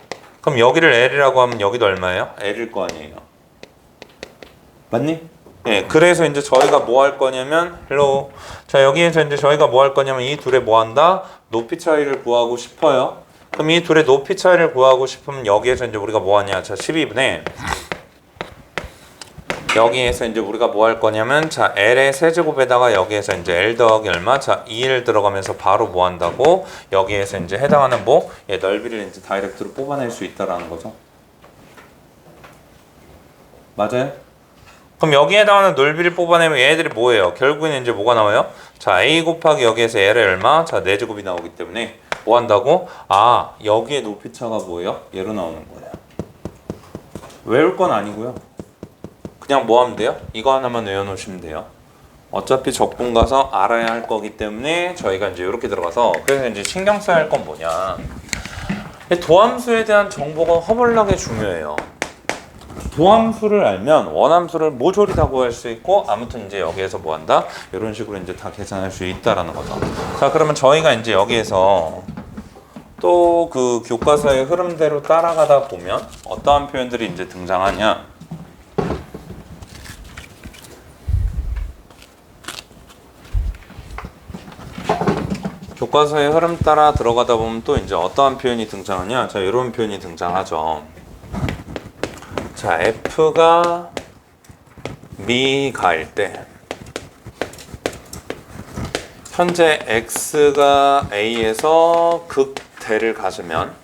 그럼 여기를 L이라고 하면 여기도 얼마예요? L일 거 아니에요. 맞니? 예, 그래서 이제 저희가 뭐 할 거냐면 hello. 자, 여기에서 이제 저희가 뭐 할 거냐면 이 둘의 뭐 한다? 높이 차이를 구하고 싶어요. 그럼 이 둘의 높이 차이를 구하고 싶으면 여기에서 이제 우리가 뭐 하냐? 자, 12분의 여기에서 이제 우리가 뭐 할 거냐면 자 L의 세제곱에다가 여기에서 이제 L 더하기 얼마? 자 2L 들어가면서 바로 뭐 한다고? 여기에서 이제 해당하는 뭐? 예, 넓이를 이제 다이렉트로 뽑아낼 수 있다라는 거죠. 맞아요? 그럼 여기에 해당하는 넓이를 뽑아내면 얘네들이 뭐예요? 결국에는 이제 뭐가 나와요? 자 A 곱하기 여기에서 L의 얼마? 자 4제곱이 나오기 때문에 뭐 한다고? 아 여기에 높이차가 뭐예요? 얘로 나오는 거예요. 외울 건 아니고요. 그냥 뭐 하면 돼요? 이거 하나만 외워놓으시면 돼요. 어차피 적분 가서 알아야 할 거기 때문에 저희가 이제 이렇게 들어가서 그래서 이제 신경 써야 할 건 뭐냐? 도함수에 대한 정보가 허벌나게 중요해요. 도함수를 알면 원함수를 모조리 다 구할 수 있고 아무튼 이제 여기에서 뭐 한다? 이런 식으로 이제 다 계산할 수 있다라는 거죠. 자 그러면 저희가 이제 여기에서 또 그 교과서의 흐름대로 따라가다 보면 어떠한 표현들이 이제 등장하냐? 교과서의 흐름 따라 들어가다 보면 또 이제 어떠한 표현이 등장하냐? 자, 이런 표현이 등장하죠. 자, F가 미가일 때 현재 X가 A에서 극대를 가지면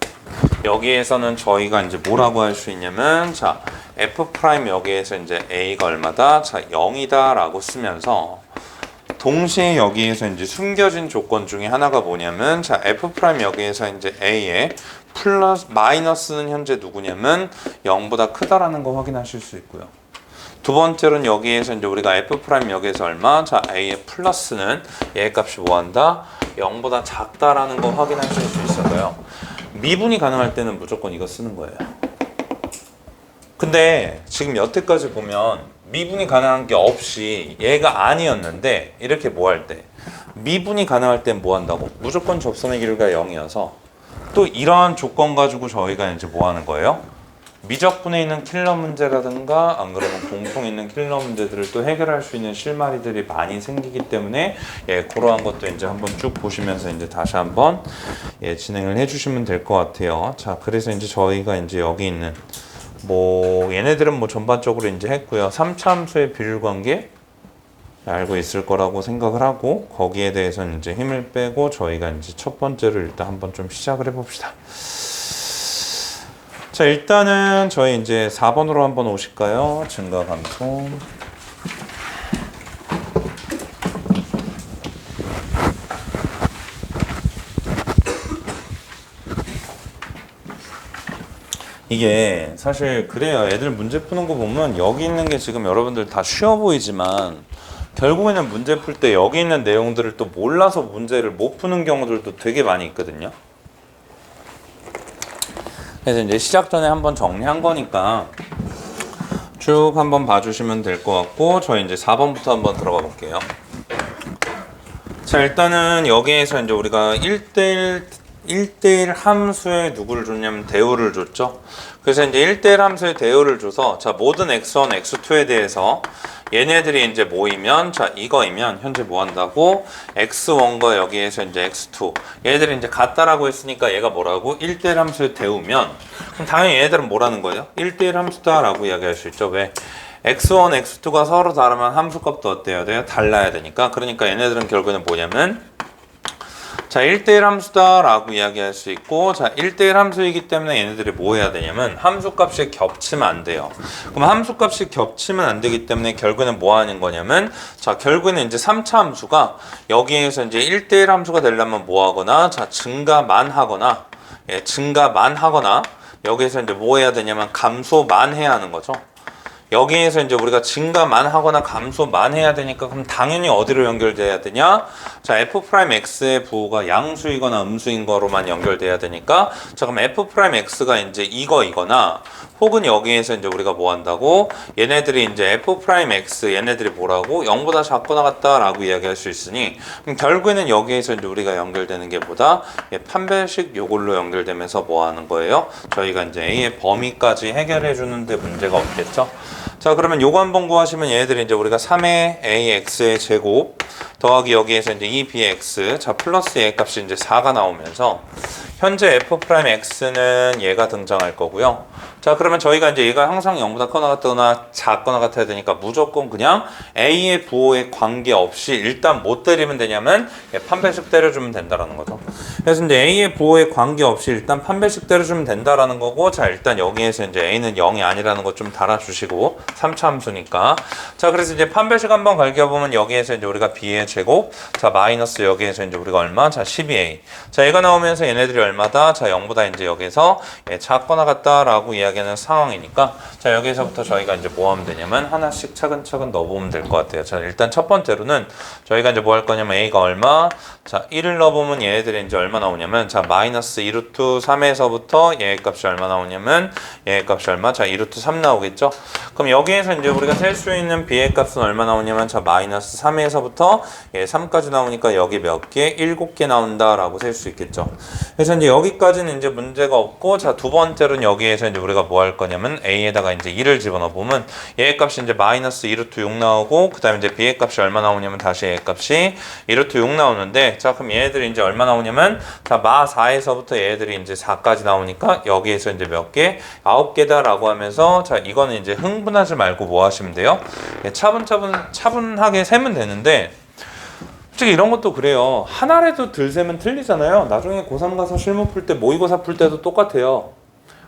여기에서는 저희가 이제 뭐라고 할 수 있냐면 자, F' 여기에서 이제 A가 얼마다? 자, 0이다 라고 쓰면서 동시에 여기에서 이제 숨겨진 조건 중에 하나가 뭐냐면 자 F' 여기에서 이제 A의 플러스 마이너스는 현재 누구냐면 0보다 크다라는 거 확인하실 수 있고요. 두 번째로는 여기에서 이제 우리가 F' 여기에서 얼마? 자 A의 플러스는 얘 값이 뭐 한다? 0보다 작다라는 거 확인하실 수 있어서요. 미분이 가능할 때는 무조건 이거 쓰는 거예요. 근데 지금 여태까지 보면 미분이 가능한 게 없이 얘가 아니었는데 이렇게 뭐 할 때 미분이 가능할 땐 뭐 한다고? 무조건 접선의 길이가 0이어서 또 이러한 조건 가지고 저희가 이제 뭐 하는 거예요? 미적분에 있는 킬러 문제라든가 안 그러면 공통에 있는 킬러 문제들을 또 해결할 수 있는 실마리들이 많이 생기기 때문에 예, 그러한 것도 이제 한번 쭉 보시면서 이제 다시 한번 예, 진행을 해주시면 될 것 같아요. 자, 그래서 이제 저희가 이제 여기 있는 뭐 얘네들은 뭐 전반적으로 이제 했고요. 3차 함수의 비율 관계 알고 있을 거라고 생각을 하고 거기에 대해서는 이제 힘을 빼고 저희가 이제 첫 번째를 일단 한번 좀 시작을 해봅시다. 자 일단은 저희 이제 4번으로 한번 오실까요? 증가 감소. 이게 사실 그래요. 애들 문제 푸는 거 보면 여기 있는 게 지금 여러분들 다 쉬워 보이지만 결국에는 문제 풀 때 여기 있는 내용들을 또 몰라서 문제를 못 푸는 경우들도 되게 많이 있거든요. 그래서 이제 시작 전에 한번 정리한 거니까 쭉 한번 봐주시면 될 것 같고 저희 이제 4번부터 한번 들어가 볼게요. 자 일단은 여기에서 이제 우리가 1대1 함수에 누구를 줬냐면 대우를 줬죠. 그래서 이제 1대1 함수에 대우를 줘서 자 모든 x1, x2에 대해서 얘네들이 이제 모이면 자 이거이면 현재 뭐 한다고? x1과 여기에서 이제 x2 얘네들이 이제 같다라고 했으니까 얘가 뭐라고? 1대1 함수에 대우면 그럼 당연히 얘네들은 뭐라는 거예요? 1대1 함수다 라고 이야기할 수 있죠. 왜? x1, x2가 서로 다르면 함수값도 어때야 돼요? 달라야 되니까. 그러니까 얘네들은 결국에는 뭐냐면 자 1대1 함수다 라고 이야기할 수 있고 자 1대1 함수이기 때문에 얘네들이 뭐 해야 되냐면 함수값이 겹치면 안 돼요. 그럼 함수값이 겹치면 안 되기 때문에 결국에는 뭐 하는 거냐면 자 결국에는 이제 3차 함수가 여기에서 이제 1대1 함수가 되려면 뭐 하거나 자 증가만 하거나 예, 증가만 하거나 여기에서 이제 뭐 해야 되냐면 감소만 해야 하는 거죠. 여기에서 이제 우리가 증가만 하거나 감소만 해야 되니까 그럼 당연히 어디로 연결돼야 되냐? 자, f'x의 부호가 양수이거나 음수인 거로만 연결돼야 되니까 자, 그럼 f'x가 이제 이거나 혹은 여기에서 이제 우리가 뭐 한다고? 얘네들이 이제 f'x 얘네들이 뭐라고? 0보다 작거나 같다라고 이야기할 수 있으니 그럼 결국에는 여기에서 이제 우리가 연결되는 게 뭐다? 판별식 요걸로 연결되면서 뭐 하는 거예요? 저희가 이제 a의 범위까지 해결해 주는데 문제가 없겠죠? 자, 그러면 요거 한번 구하시면 얘네들이 이제 우리가 3의 ax의 제곱 더하기 여기에서 이제 2bx 자 플러스 얘 값이 이제 4가 나오면서 현재 f'x는 얘가 등장할 거고요. 자, 그러면 저희가 이제 얘가 항상 0보다 크거나 같거나 작거나 같아야 되니까 무조건 그냥 a의 부호에 관계없이 일단 뭐 때리면 되냐면 판별식 때려주면 된다라는 거죠. 그래서 이제 a의 부호에 관계없이 일단 판별식 때려주면 된다라는 거고 자, 일단 여기에서 이제 a는 0이 아니라는 거 좀 달아주시고 3차 함수니까 자, 그래서 이제 판별식 한번 갈겨보면 여기에서 이제 우리가 b의 제곱 자 마이너스 여기에서 이제 우리가 얼마? 자 12a 자 얘가 나오면서 얘네들이 얼마다? 자 0보다 이제 여기서 작거나 같다라고 이야기하는 상황이니까 자 여기서부터 저희가 이제 뭐 하면 되냐면 하나씩 차근차근 넣어보면 될 것 같아요. 자 일단 첫 번째로는 저희가 이제 뭐 할 거냐면 a가 얼마? 자 1을 넣어보면 얘네들이 이제 얼마 나오냐면 자 마이너스 2루트 3에서부터 얘 값이 얼마 나오냐면 얘 값이 얼마? 자 2루트 3 나오겠죠? 그럼 여기에서 이제 우리가 셀 수 있는 b의 값은 얼마 나오냐면 자 마이너스 3에서부터 3까지 나오니까 여기 몇 개? 7개 나온다라고 셀 수 있겠죠. 그래서 이제 여기까지는 이제 문제가 없고 자 두 번째로는 여기에서 이제 우리가 뭐 할 거냐면 a에다가 이제 2를 집어넣어 보면 얘의 값이 이제 마이너스 2루트 6 나오고 그 다음에 이제 b의 값이 얼마 나오냐면 다시 얘의 값이 2루트 6 나오는데 자 그럼 얘네들이 이제 얼마 나오냐면 자 마 4에서부터 얘네들이 이제 4까지 나오니까 여기에서 이제 몇 개? 9개다라고 하면서 자 이거는 이제 흥분하지 말고 뭐 하시면 돼요? 차분하게 세면 되는데 솔직히 이런 것도 그래요. 하나라도 덜 세면 틀리잖아요. 나중에 고3 가서 실무 풀 때 모의고사 풀 때도 똑같아요.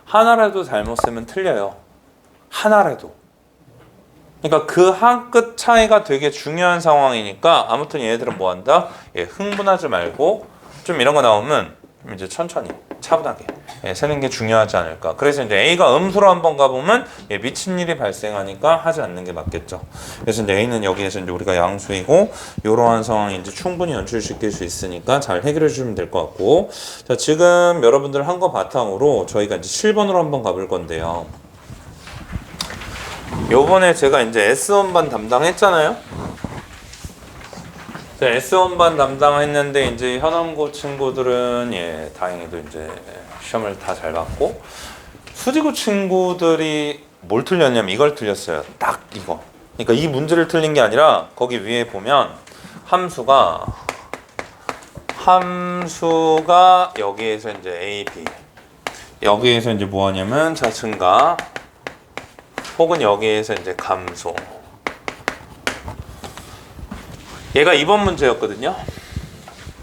하나라도 잘못 세면 틀려요. 하나라도. 그러니까 그 한 끗 차이가 되게 중요한 상황이니까 아무튼 얘네들은 뭐 한다? 흥분하지 말고 좀 이런 거 나오면 이제 천천히 차분하게 세는 게 중요하지 않을까. 그래서 이제 A가 음수로 한번 가보면 미친 일이 발생하니까 하지 않는 게 맞겠죠. 그래서 이제 A는 여기에서 이제 우리가 양수이고 이러한 상황이 이제 충분히 연출시킬 수 있으니까 잘 해결해 주시면 될 것 같고 자 지금 여러분들 한 거 바탕으로 저희가 이제 7번으로 한번 가볼 건데요. 요번에 제가 이제 S1반 담당했잖아요. S1반 담당했는데 이제 현암고 친구들은 다행히도 이제 시험을 다 잘 봤고 수지고 친구들이 뭘 틀렸냐면 이걸 틀렸어요. 딱 이거. 그러니까 이 문제를 틀린 게 아니라 거기 위에 보면 함수가 여기에서 이제 A, B 여기에서 이제 뭐 하냐면 자 증가 혹은 여기에서 이제 감소 얘가 2번 문제였거든요.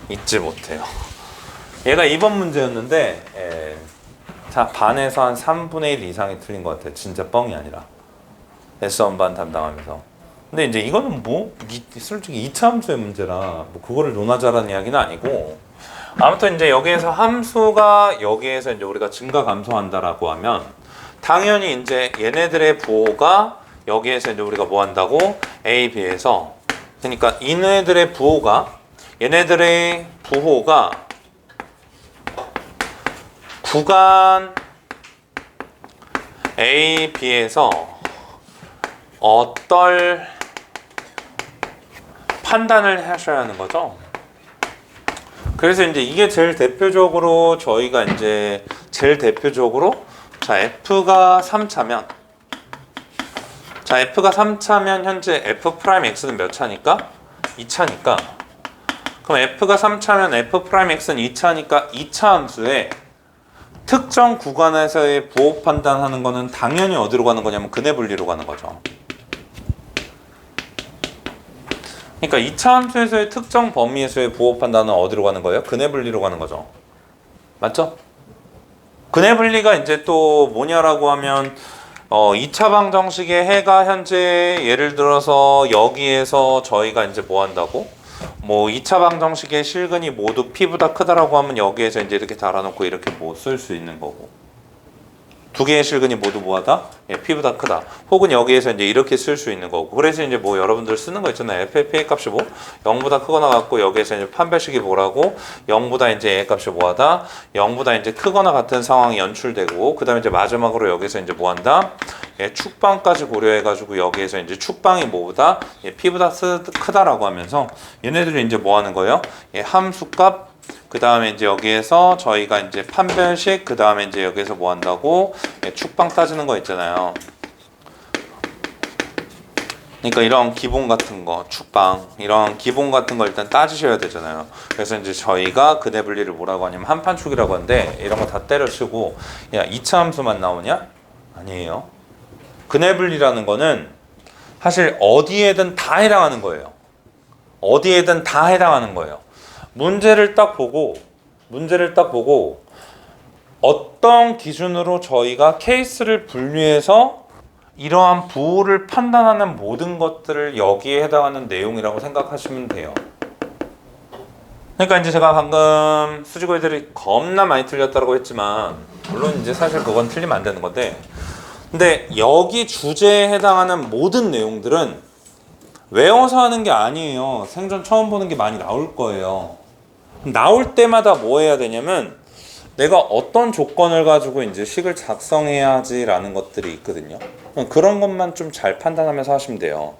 잊지 못해요. 얘가 2번 문제였는데 자 반에서 한 3분의 1 이상이 틀린 것 같아요. 진짜 뻥이 아니라 S1반 담당하면서. 근데 이제 이거는 뭐 솔직히 2차 함수의 문제라 뭐 그거를 논하자라는 이야기는 아니고 아무튼 이제 여기에서 함수가 여기에서 이제 우리가 증가 감소한다라고 하면 당연히 이제 얘네들의 부호가 여기에서 이제 우리가 뭐 한다고 A, B에서 그러니까 얘네들의 부호가 구간 A, B에서 어떨 판단을 하셔야 하는 거죠. 그래서 이제 이게 제일 대표적으로 저희가 이제 자 F가 3차면 현재 F'X는 몇 차니까? 2차니까 그럼 F가 3차면 F'X는 2차니까 2차 함수에 특정 구간에서의 부호 판단하는 거는 당연히 어디로 가는 거냐면 근해 분리로 가는 거죠. 그러니까 2차 함수에서의 특정 범위에서의 부호 판단은 어디로 가는 거예요? 근해 분리로 가는 거죠. 맞죠? 근해 분리가 이제 또 뭐냐라고 하면 2차 방정식의 해가 현재 예를 들어서 여기에서 저희가 이제 뭐 한다고? 뭐 2차 방정식의 실근이 모두 P보다 크다라고 하면 여기에서 이제 이렇게 달아놓고 이렇게 뭐 쓸 수 있는 거고. 두 개의 실근이 모두 뭐하다? 예, P보다 크다. 혹은 여기에서 이제 이렇게 쓸 수 있는 거고. 그래서 이제 뭐 여러분들 쓰는 거 있잖아요. FFA 값이 뭐 0보다 크거나 같고 여기에서 이제 판별식이 뭐라고? 0보다 이제 A 값이 뭐하다? 0보다 이제 크거나 같은 상황이 연출되고 그다음에 이제 마지막으로 여기서 이제 뭐한다? 예, 축방까지 고려해가지고 여기에서 이제 축방이 뭐보다 예, P보다 크다라고 하면서 얘네들이 이제 뭐 하는 거예요? 예, 함수값 그 다음에 이제 여기에서 저희가 이제 판별식 그 다음에 이제 여기에서 뭐 한다고 예, 축방 따지는 거 있잖아요. 그러니까 이런 기본 같은 거 축방 이런 기본 같은 거 일단 따지셔야 되잖아요. 그래서 이제 저희가 근해 분리를 뭐라고 하냐면 한판축이라고 하는데 이런 거 다 때려치고 야 2차 함수만 나오냐? 아니에요. 근해 분리라는 거는 사실 어디에든 다 해당하는 거예요. 어디에든 다 해당하는 거예요. 문제를 딱 보고 어떤 기준으로 저희가 케이스를 분류해서 이러한 부호를 판단하는 모든 것들을 여기에 해당하는 내용이라고 생각하시면 돼요. 그러니까 이제 제가 방금 수직고리들이 겁나 많이 틀렸다고 했지만 물론 이제 사실 그건 틀리면 안 되는 건데 근데 여기 주제에 해당하는 모든 내용들은 외워서 하는 게 아니에요. 생전 처음 보는 게 많이 나올 거예요. 나올 때마다 뭐 해야 되냐면 내가 어떤 조건을 가지고 이제 식을 작성해야지라는 것들이 있거든요. 그런 것만 좀 잘 판단하면서 하시면 돼요.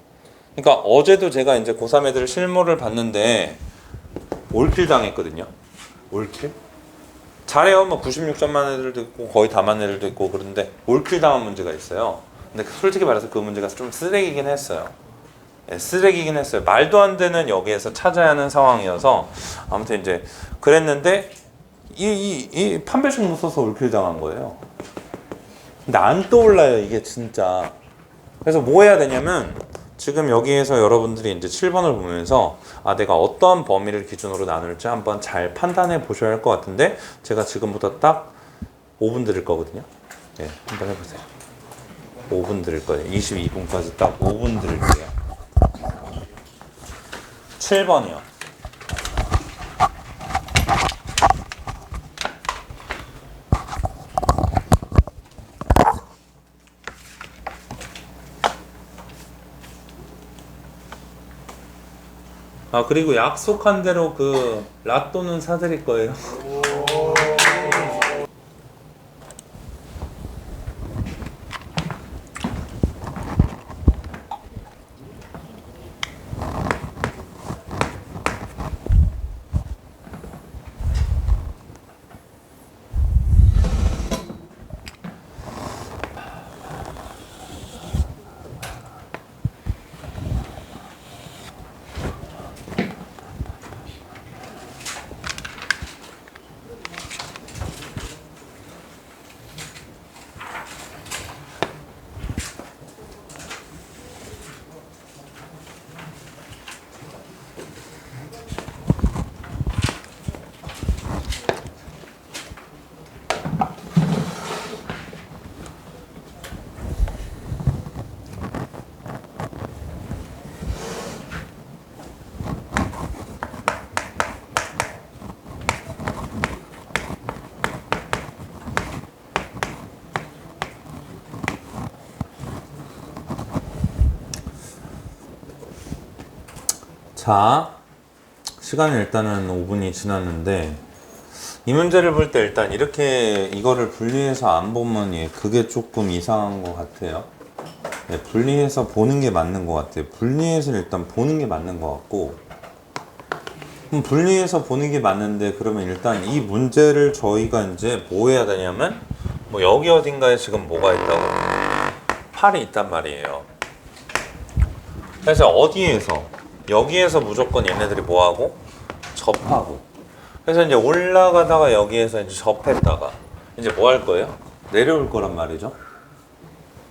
그러니까 어제도 제가 이제 고3 애들 실무를 봤는데 올킬 당했거든요. 올킬? 잘해요. 뭐 96점 만 애들도 있고 거의 다 만 애들도 있고 그런데 올킬 당한 문제가 있어요. 근데 솔직히 말해서 그 문제가 좀 쓰레기긴 했어요. 예, 쓰레기긴 했어요. 말도 안 되는 여기에서 찾아야 하는 상황이어서 아무튼 이제 그랬는데 이 판별식 못 써서 올킬 당한 거예요. 근데 안 떠올라요 이게 진짜. 그래서 뭐 해야 되냐면 지금 여기에서 여러분들이 이제 7번을 보면서 아 내가 어떤 범위를 기준으로 나눌지 한번 잘 판단해 보셔야 할 것 같은데 제가 지금부터 딱 5분 드릴 거거든요. 예, 한번 해보세요. 5분 드릴 거예요. 22분까지 딱 5분 드릴게요. 7번이요. 아 그리고 약속한 대로 그 라또는 사드릴 거예요. 자, 시간이 일단은 5분이 지났는데 이 문제를 볼 때 일단 이렇게 이거를 분리해서 안 보면 예, 그게 조금 이상한 것 같아요. 예, 분리해서 보는 게 맞는 것 같아요. 분리해서 일단 보는 게 맞는 것 같고 그럼 분리해서 보는 게 맞는데 그러면 일단 이 문제를 저희가 이제 뭐 해야 되냐면 뭐 여기 어딘가에 지금 뭐가 있다고 8이 있단 말이에요. 그래서 어디에서 여기에서 무조건 얘네들이 뭐하고? 접하고. 그래서 이제 올라가다가 여기에서 이제 접했다가 이제 뭐 할 거예요? 내려올 거란 말이죠.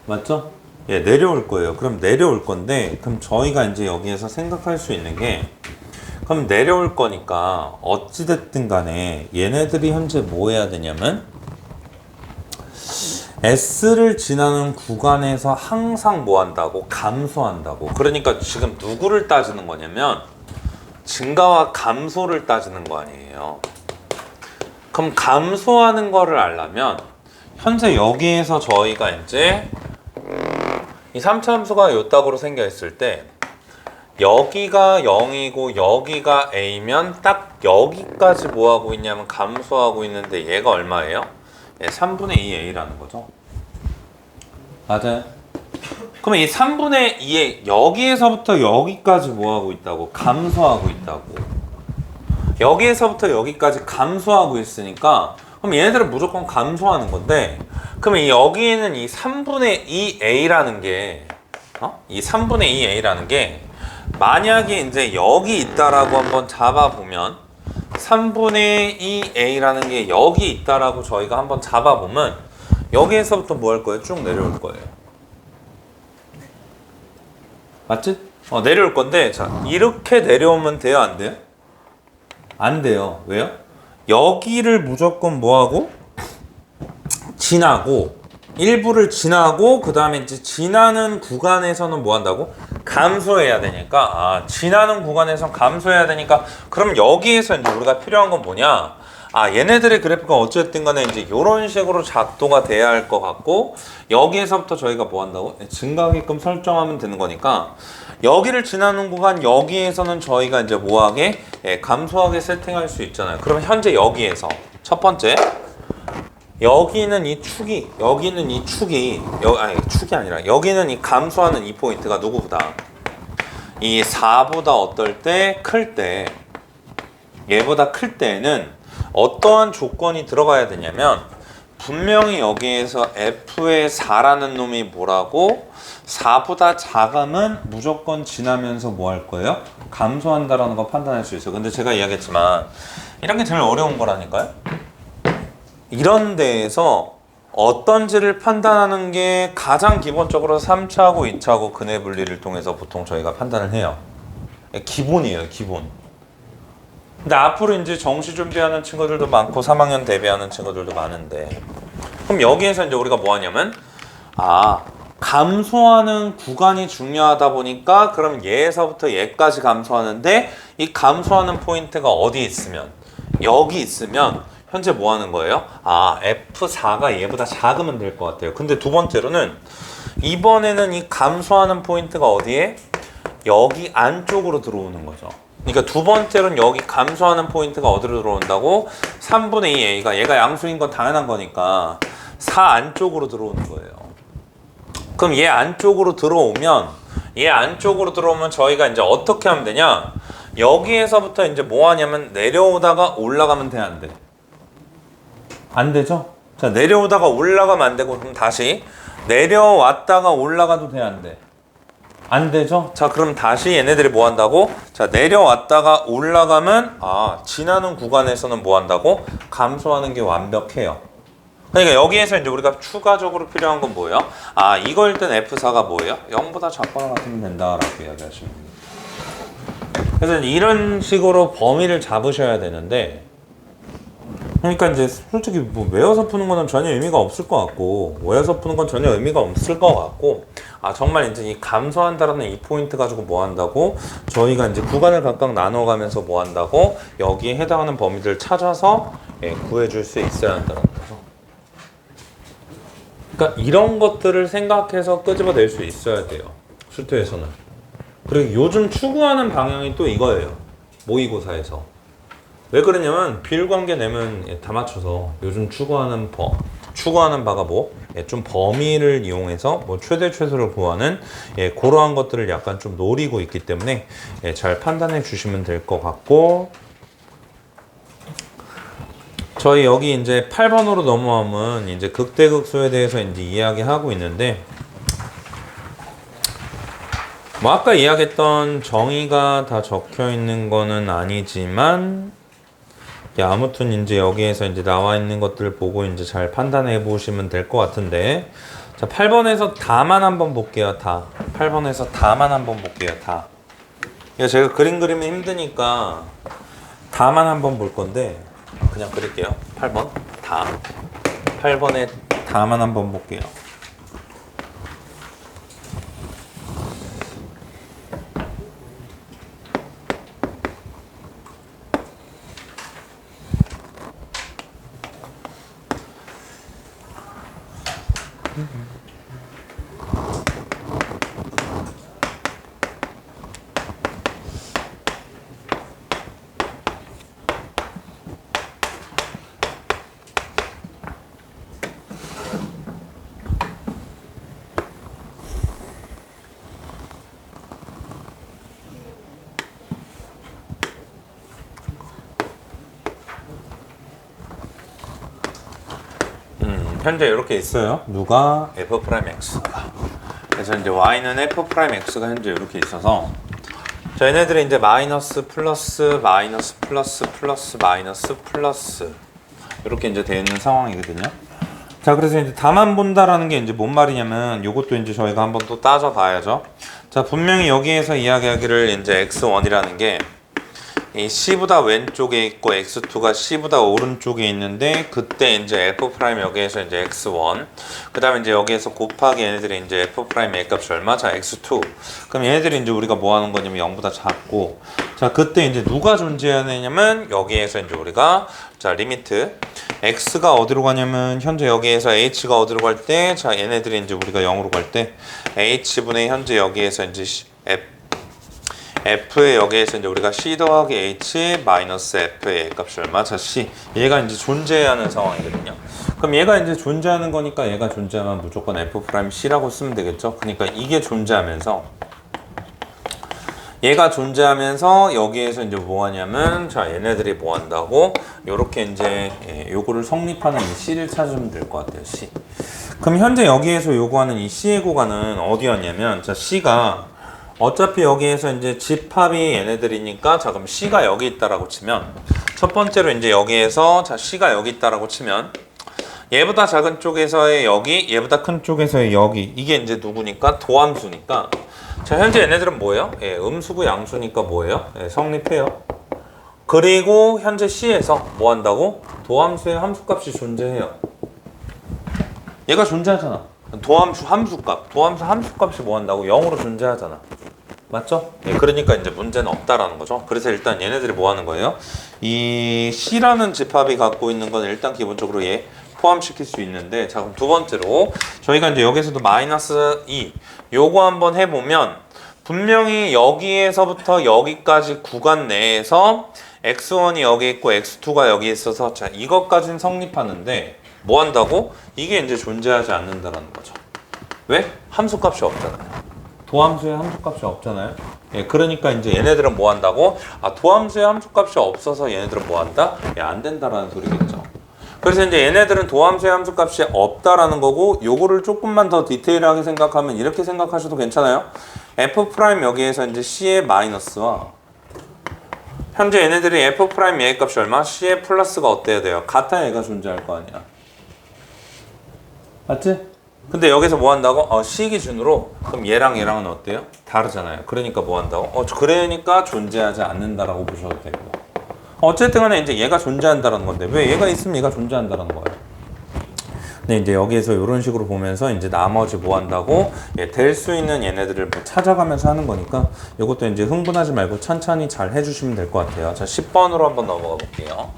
맞죠? 예, 내려올 거예요. 그럼 내려올 건데 그럼 저희가 이제 여기에서 생각할 수 있는 게 그럼 내려올 거니까 어찌됐든 간에 얘네들이 현재 뭐 해야 되냐면 S를 지나는 구간에서 항상 뭐 한다고? 감소한다고. 그러니까 지금 누구를 따지는 거냐면 증가와 감소를 따지는 거 아니에요. 그럼 감소하는 거를 알려면 현재 여기에서 저희가 이제 이 3차 함수가 요따구로 생겨 있을 때 여기가 0이고 여기가 a면 딱 여기까지 뭐 하고 있냐면 감소하고 있는데 얘가 얼마예요? 예, 3분의 2a라는 거죠. 맞아요. 그러면 이 3분의 2에 여기에서부터 여기까지 뭐 하고 있다고? 감소하고 있다고. 여기에서부터 여기까지 감소하고 있으니까 그럼 얘네들은 무조건 감소하는 건데, 그러면 여기에는 이 3분의 2a라는 게 이 3분의 2a라는 게 만약에 이제 여기 있다라고 한번 잡아보면 3분의 2a라는 게 여기 있다라고 저희가 한번 잡아보면 여기에서부터 뭐 할 거예요? 쭉 내려올 거예요. 맞지? 내려올 건데, 자, 이렇게 내려오면 돼요? 안 돼요? 안 돼요. 왜요? 여기를 무조건 뭐하고? 지나고, 일부를 지나고, 그 다음에 이제 지나는 구간에서는 뭐 한다고? 감소해야 되니까, 지나는 구간에서 감소해야 되니까, 그럼 여기에서 이제 우리가 필요한 건 뭐냐? 얘네들의 그래프가 어쨌든 간에 이제 이런 식으로 작도가 돼야 할 것 같고, 여기에서부터 저희가 뭐 한다고? 증가하게끔 설정하면 되는 거니까, 여기를 지나는 구간, 여기에서는 저희가 이제 뭐하게? 감소하게 세팅할 수 있잖아요. 그러면 현재 여기에서, 첫 번째, 여기는 이 축이, 여기는 이 축이, 축이 아니라, 여기는 이 감소하는 이 포인트가 누구보다? 이 4보다 어떨 때? 클 때, 얘보다 클 때는 어떠한 조건이 들어가야 되냐면 분명히 여기에서 f의 4라는 놈이 뭐라고? 4보다 작으면 무조건 지나면서 뭐 할 거예요? 감소한다라는 거 판단할 수 있어요. 근데 제가 이야기했지만 이런 게 제일 어려운 거라니까요. 이런 데에서 어떤지를 판단하는 게 가장 기본적으로 3차하고 2차하고 근해 분리를 통해서 보통 저희가 판단을 해요. 기본이에요, 기본. 근데 앞으로 이제 정시 준비하는 친구들도 많고 3학년 대비하는 친구들도 많은데, 그럼 여기에서 이제 우리가 뭐 하냐면 감소하는 구간이 중요하다 보니까 그럼 얘에서부터 얘까지 감소하는데 이 감소하는 포인트가 어디 있으면, 여기 있으면 현재 뭐 하는 거예요? F4가 얘보다 작으면 될 것 같아요. 근데 두 번째로는 이번에는 이 감소하는 포인트가 어디에? 여기 안쪽으로 들어오는 거죠. 그러니까 두 번째로는 여기 감소하는 포인트가 어디로 들어온다고? 3분의 2a가, 얘가 양수인 건 당연한 거니까 4 안쪽으로 들어오는 거예요. 그럼 얘 안쪽으로 들어오면 저희가 이제 어떻게 하면 되냐? 여기에서부터 이제 뭐 하냐면 내려오다가 올라가면 돼, 안 돼? 안 되죠? 자, 내려오다가 올라가면 안 되고, 그럼 다시 내려왔다가 올라가도 돼, 안 돼? 안 되죠? 자, 그럼 다시 얘네들이 뭐 한다고? 자, 내려왔다가 올라가면 지나는 구간에서는 뭐 한다고? 감소하는 게 완벽해요. 그러니까 여기에서 이제 우리가 추가적으로 필요한 건 뭐예요? 이걸 땐 F4가 뭐예요? 0보다 작거나 같으면 된다라고 이야기하시면 됩니다. 그래서 이런 식으로 범위를 잡으셔야 되는데, 그러니까 이제 솔직히 뭐 외워서 푸는 거는 전혀 의미가 없을 것 같고, 외워서 푸는 건 전혀 의미가 없을 것 같고, 정말 이제 이 감소한다라는 이 포인트 가지고 뭐 한다고? 저희가 이제 구간을 각각 나눠가면서 뭐 한다고? 여기에 해당하는 범위들을 찾아서 구해줄 수 있어야 한다는 거죠. 그러니까 이런 것들을 생각해서 끄집어낼 수 있어야 돼요, 수투에서는. 그리고 요즘 추구하는 방향이 또 이거예요, 모의고사에서. 왜 그러냐면 비율관계 내면 다 맞춰서 요즘 추구하는 바가 좀 범위를 이용해서 최대 최소를 구하는 그러한 것들을 약간 좀 노리고 있기 때문에 잘 판단해 주시면 될 것 같고, 저희 여기 이제 8번으로 넘어가면 이제 극대극소에 대해서 이제 이야기하고 있는데, 아까 이야기했던 정의가 다 적혀 있는 거는 아니지만, 아무튼 이제 여기에서 이제 나와 있는 것들을 보고 이제 잘 판단해 보시면 될 것 같은데, 자, 8번에서 다만 한번 볼게요. 8번에서 다만 한번 볼게요. 제가 그림 그리면 힘드니까 다만 한번 볼 건데 그냥 그릴게요. 8번 8번에 다만 한번 볼게요. 현재 이렇게 있어요. 누가? f 프라임 x가. 그래서 이제 y는 f 프라임 x가 현재 이렇게 있어서 자, 얘네들이 이제 마이너스 플러스 마이너스 플러스 플러스 마이너스 플러스 이렇게 이제 되어 있는 상황이거든요. 자, 그래서 이제 다만 본다라는 게 이제 뭔 말이냐면 요것도 이제 저희가 한번 또 따져봐야죠. 자, 분명히 여기에서 이야기하기를 이제 x1이라는 게 이 C보다 왼쪽에 있고 x2가 C보다 오른쪽에 있는데 그때 이제 f 프라임 여기에서 이제 x1 그 다음에 이제 여기에서 곱하기 얘네들이 이제 f 프라임 A 값이 얼마? 자, x2 그럼 얘네들이 이제 우리가 뭐 하는 거냐면 0보다 작고 자, 그때 이제 누가 존재해야 되냐면 여기에서 이제 우리가 자, 리미트 x가 어디로 가냐면 현재 여기에서 h가 어디로 갈 때 자, 얘네들이 이제 우리가 0으로 갈 때 h분의 현재 여기에서 이제 f의 여기에서 이제 우리가 c 더하기 h 마이너스 f의 값이 얼마? 자, c 얘가 이제 존재하는 상황이거든요. 그럼 얘가 이제 존재하는 거니까 얘가 존재하면 무조건 f 프라임 c라고 쓰면 되겠죠. 그러니까 이게 존재하면서 얘가 존재하면서 여기에서 이제 뭐 하냐면 자, 얘네들이 뭐 한다고 요렇게 이제 요거를 성립하는 이 c를 찾으면 될 것 같아요. c. 그럼 현재 여기에서 요구하는 이 c의 고가는 어디였냐면 자, c가 어차피 여기에서 이제 집합이 얘네들이니까 자, 그럼 C가 여기 있다라고 치면 첫 번째로 이제 여기에서 자, C가 여기 있다라고 치면 얘보다 작은 쪽에서의 여기 얘보다 큰 쪽에서의 여기 이게 이제 누구니까 도함수니까 자, 현재 얘네들은 뭐예요? 예, 음수고 양수니까 뭐예요? 예, 성립해요. 그리고 현재 C에서 뭐 한다고? 도함수의 함수값이 존재해요. 얘가 존재하잖아. 도함수 함수값 도함수 함수값이 뭐 한다고? 0으로 존재하잖아. 맞죠? 예, 그러니까 이제 문제는 없다라는 거죠. 그래서 일단 얘네들이 뭐 하는 거예요? 이 C라는 집합이 갖고 있는 건 일단 기본적으로 얘 포함시킬 수 있는데 자, 그럼 두 번째로 저희가 이제 여기서도 마이너스 2 요거 한번 해보면 분명히 여기에서부터 여기까지 구간 내에서 x1이 여기 있고 x2가 여기 있어서 자, 이것까지는 성립하는데 뭐 한다고? 이게 이제 존재하지 않는다라는 거죠. 왜? 함수값이 없잖아요. 도함수의 함수값이 없잖아요. 예, 그러니까 이제 얘네들은 뭐 한다고? 아, 도함수의 함수값이 없어서 얘네들은 뭐 한다? 예, 안 된다라는 소리겠죠. 그래서 이제 얘네들은 도함수의 함수값이 없다라는 거고 요거를 조금만 더 디테일하게 생각하면 이렇게 생각하셔도 괜찮아요. f 프라임 여기에서 이제 c의 마이너스와 현재 얘네들이 f 프라임 얘 값이 얼마? c의 플러스가 어때야 돼요? 같아 얘가 존재할 거 아니야. 맞지? 근데 여기서 뭐 한다고? C 기준으로 그럼 얘랑 얘랑은 어때요? 다르잖아요. 그러니까 뭐 한다고? 그러니까 존재하지 않는다라고 보셔도 되고 어쨌든 간에 이제 얘가 존재한다라는 건데 왜 얘가 있으면 얘가 존재한다라는 거예요. 근데 이제 여기에서 이런 식으로 보면서 이제 나머지 뭐 한다고? 될 수 있는 얘네들을 뭐 찾아가면서 하는 거니까 이것도 이제 흥분하지 말고 천천히 잘 해주시면 될 것 같아요. 자, 10번으로 한번 넘어가 볼게요.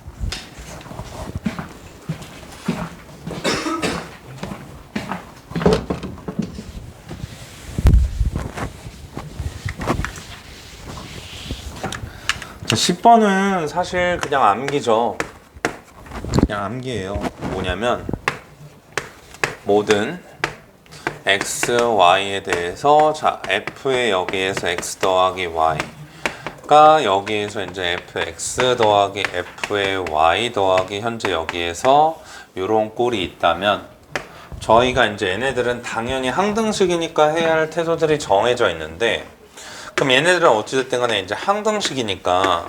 자, 10번은 사실 그냥 암기죠. 그냥 암기예요. 뭐냐면 모든 x, y에 대해서 자, f의 여기에서 x 더하기 y가 여기에서 이제 fx 더하기 f의 y 더하기 현재 여기에서 요런 꼴이 있다면 저희가 이제 얘네들은 당연히 항등식이니까 해야 할 태도들이 정해져 있는데 그럼 얘네들은 어찌됐든 간에 이제 항등식이니까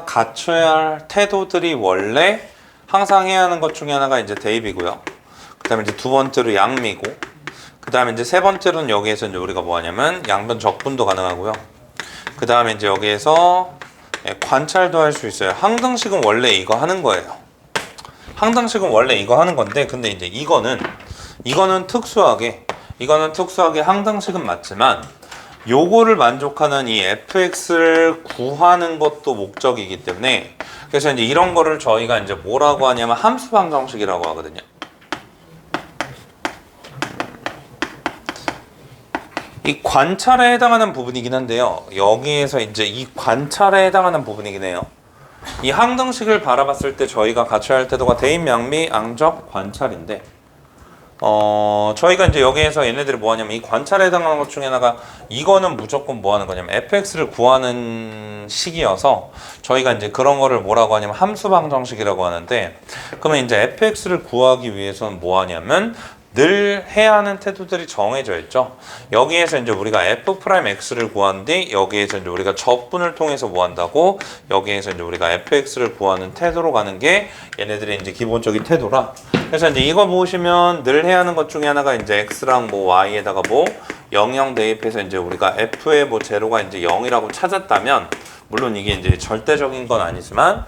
갖춰야 할 태도들이 원래 항상 해야 하는 것 중에 하나가 이제 대입이고요. 그 다음에 이제 두 번째로 양미고 그 다음에 이제 세 번째로는 여기에서 이제 우리가 뭐 하냐면 양변 적분도 가능하고요. 그 다음에 이제 여기에서 관찰도 할 수 있어요. 항등식은 원래 이거 하는 거예요. 항등식은 원래 이거 하는 건데 근데 이제 이거는 특수하게 항등식은 맞지만 요거를 만족하는 이 fx를 구하는 것도 목적이기 때문에 그래서 이제 이런 거를 저희가 이제 뭐라고 하냐면 함수 방정식이라고 하거든요. 이 관찰에 해당하는 부분이긴 한데요. 여기에서 이제 이 관찰에 해당하는 부분이긴 해요. 이 항등식을 바라봤을 때 저희가 갖춰야 할 태도가 대입, 양미, 앙적, 관찰인데 저희가 이제 여기에서 얘네들이 뭐 하냐면 이 관찰에 해당하는 것 중에 하나가 이거는 무조건 뭐 하는 거냐면 fx를 구하는 식이어서 저희가 이제 그런 거를 뭐라고 하냐면 함수 방정식이라고 하는데, 그러면 이제 fx를 구하기 위해서는 뭐 하냐면 늘 해야 하는 태도들이 정해져 있죠. 여기에서 이제 우리가 f'x를 구하는데 여기에서 이제 우리가 적분을 통해서 뭐 한다고? 여기에서 이제 우리가 fx를 구하는 태도로 가는 게 얘네들의 이제 기본적인 태도라. 그래서 이제 이거 보시면 늘 해야 하는 것 중에 하나가 이제 x랑 뭐 y에다가 뭐 00 대입해서 이제 우리가 f의 뭐 제로가 이제 0이라고 찾았다면, 물론 이게 이제 절대적인 건 아니지만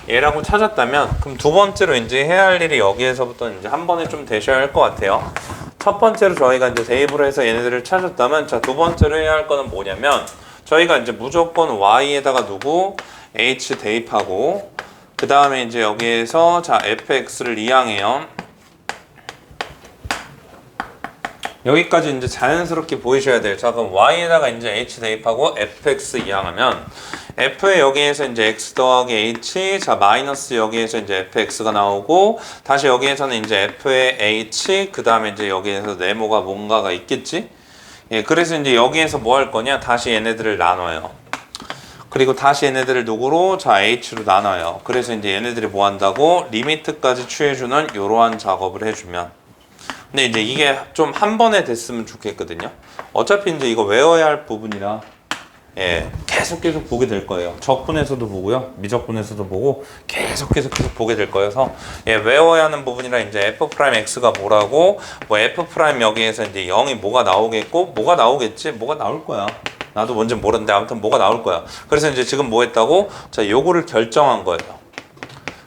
얘라고 찾았다면, 그럼 두 번째로 이제 해야 할 일이 여기에서부터 이제 한 번에 좀 되셔야 할 것 같아요. 첫 번째로 저희가 이제 대입을 해서 얘네들을 찾았다면, 자, 두 번째로 해야 할 거는 뭐냐면 저희가 이제 무조건 y에다가 누구 h 대입하고, 그 다음에 이제 여기에서 자 fx를 이항해요. 여기까지 이제 자연스럽게 보이셔야 돼요. 자, 그럼 y에다가 이제 h 대입하고 fx 이항하면 f에 여기에서 이제 x 더하기 h, 자 마이너스 여기에서 이제 fx가 나오고, 다시 여기에서는 이제 f의 h, 그 다음에 이제 여기에서 네모가 뭔가가 있겠지. 예, 그래서 이제 여기에서 뭐 할 거냐? 다시 얘네들을 나눠요. 그리고 다시 얘네들을 누구로? 자 h로 나눠요. 그래서 이제 얘네들이 뭐 한다고? 리미트까지 취해주는 이러한 작업을 해주면. 근데 이제 이게 좀 한 번에 됐으면 좋겠거든요. 어차피 이제 이거 외워야 할 부분이라 예, 계속 보게 될 거예요. 적분에서도 보고요, 미적분에서도 보고 계속 보게 될 거여서 예, 외워야 하는 부분이라 이제 f'x가 뭐라고, 뭐 f' 여기에서 이제 0이 뭐가 나오겠고, 뭐가 나오겠지, 뭐가 나올 거야. 나도 뭔지 모르는데 아무튼 뭐가 나올 거야. 그래서 이제 지금 뭐 했다고? 자, 요거를 결정한 거예요.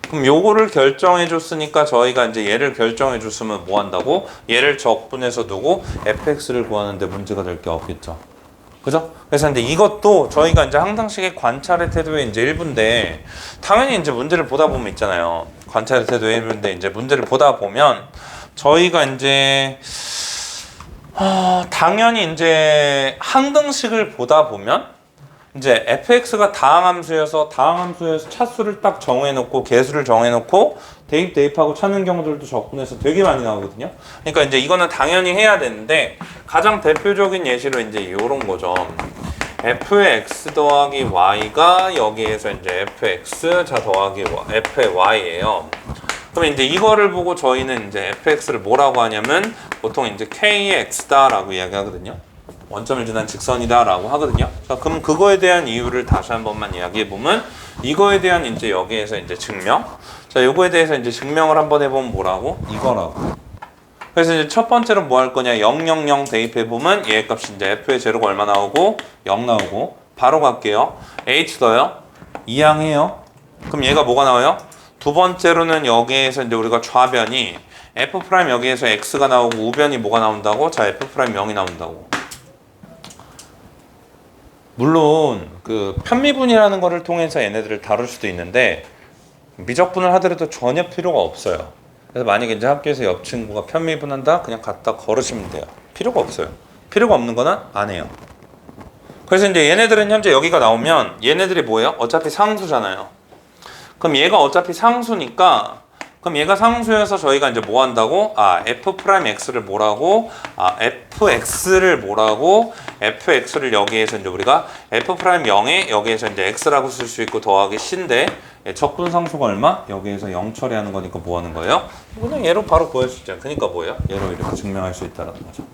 그럼 요거를 결정해 줬으니까 저희가 이제 얘를 결정해 줬으면 뭐 한다고? 얘를 적분해서 두고 fx를 구하는데 문제가 될 게 없겠죠. 그죠? 그래서 근데 이것도 저희가 이제 항상식의 관찰의 태도의 이제 일부인데, 당연히 이제 문제를 보다 보면 있잖아요. 관찰의 태도의 일부인데 이제 문제를 보다 보면 저희가 이제 당연히 이제 항등식을 보다 보면 이제 fx가 다항함수여서 차수를 딱 정해놓고 개수를 정해놓고 대입하고 찾는 경우들도 적분해서 되게 많이 나오거든요. 그러니까 이제 이거는 당연히 해야 되는데, 가장 대표적인 예시로 이제 이런 거죠. f의 x 더하기 y가 여기에서 이제 fx 자 더하기 f의 y예요. 그럼 이제 이거를 보고 저희는 이제 fx를 뭐라고 하냐면 보통 이제 kx다라고 이야기하거든요. 원점을 지난 직선이다라고 하거든요. 자, 그럼 그거에 대한 이유를 다시 한 번만 이야기해 보면, 이거에 대한 이제 여기에서 이제 증명. 자, 요거에 대해서 이제 증명을 한번 해보면 뭐라고? 이거라고. 그래서 이제 첫 번째로 뭐 할 거냐? 0, 0, 0 대입해 보면 얘 값이 이제 f의 제로가 얼마 나오고? 0 나오고. 바로 갈게요. h 더요? 이항해요. 그럼 얘가 뭐가 나와요? 두 번째로는 여기에서 이제 우리가 좌변이 f' 여기에서 x가 나오고 우변이 뭐가 나온다고? 자, f' 0이 나온다고. 물론 그 편미분이라는 거를 통해서 얘네들을 다룰 수도 있는데 미적분을 하더라도 전혀 필요가 없어요. 그래서 만약에 이제 학교에서 옆 친구가 편미분한다? 그냥 갖다 걸으시면 돼요. 필요가 없어요. 필요가 없는 거는 안 해요. 그래서 이제 얘네들은 현재 여기가 나오면 얘네들이 뭐예요? 어차피 상수잖아요. 그럼 얘가 어차피 상수니까, 그럼 얘가 상수여서 저희가 이제 뭐 한다고? f'x를 뭐라고? fx를 뭐라고? fx를 여기에서 이제 우리가 f'0에 여기에서 이제 x라고 쓸 수 있고 더하기 c인데, 적분 상수가 얼마? 여기에서 0 처리하는 거니까 뭐 하는 거예요? 그냥 얘로 바로 구할 수 있잖아요. 그러니까 뭐예요? 얘로 이렇게 증명할 수 있다는 거죠.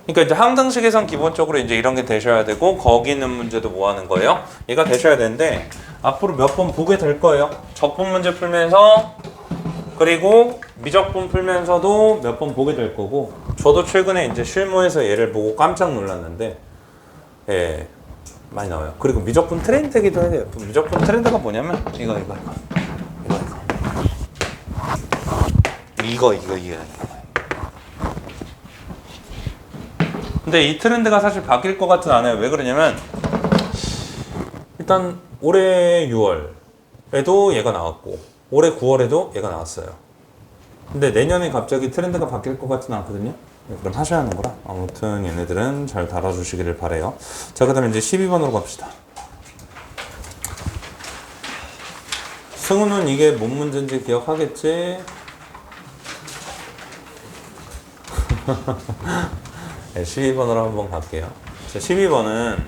그러니까 이제 항등식에선 기본적으로 이제 이런 게 되셔야 되고, 거기 있는 문제도 뭐 하는 거예요? 얘가 되셔야 되는데 앞으로 몇 번 보게 될 거예요. 적분 문제 풀면서, 그리고 미적분 풀면서도 몇 번 보게 될 거고, 저도 최근에 이제 실무에서 얘를 보고 깜짝 놀랐는데, 예, 많이 나와요. 그리고 미적분 트렌드기도 해요. 미적분 트렌드가 뭐냐면 이거. 근데 이 트렌드가 사실 바뀔 것 같진 않아요. 왜 그러냐면 일단 올해 6월에도 얘가 나왔고 올해 9월에도 얘가 나왔어요. 근데 내년에 갑자기 트렌드가 바뀔 것 같진 않거든요. 그럼 하셔야 하는 거라. 아무튼 얘네들은 잘 달아주시기를 바래요. 자, 그 다음에 이제 12번으로 갑시다. 승우는 이게 뭔 문제인지 기억하겠지? 네, 12번으로 한번 갈게요. 자, 12번은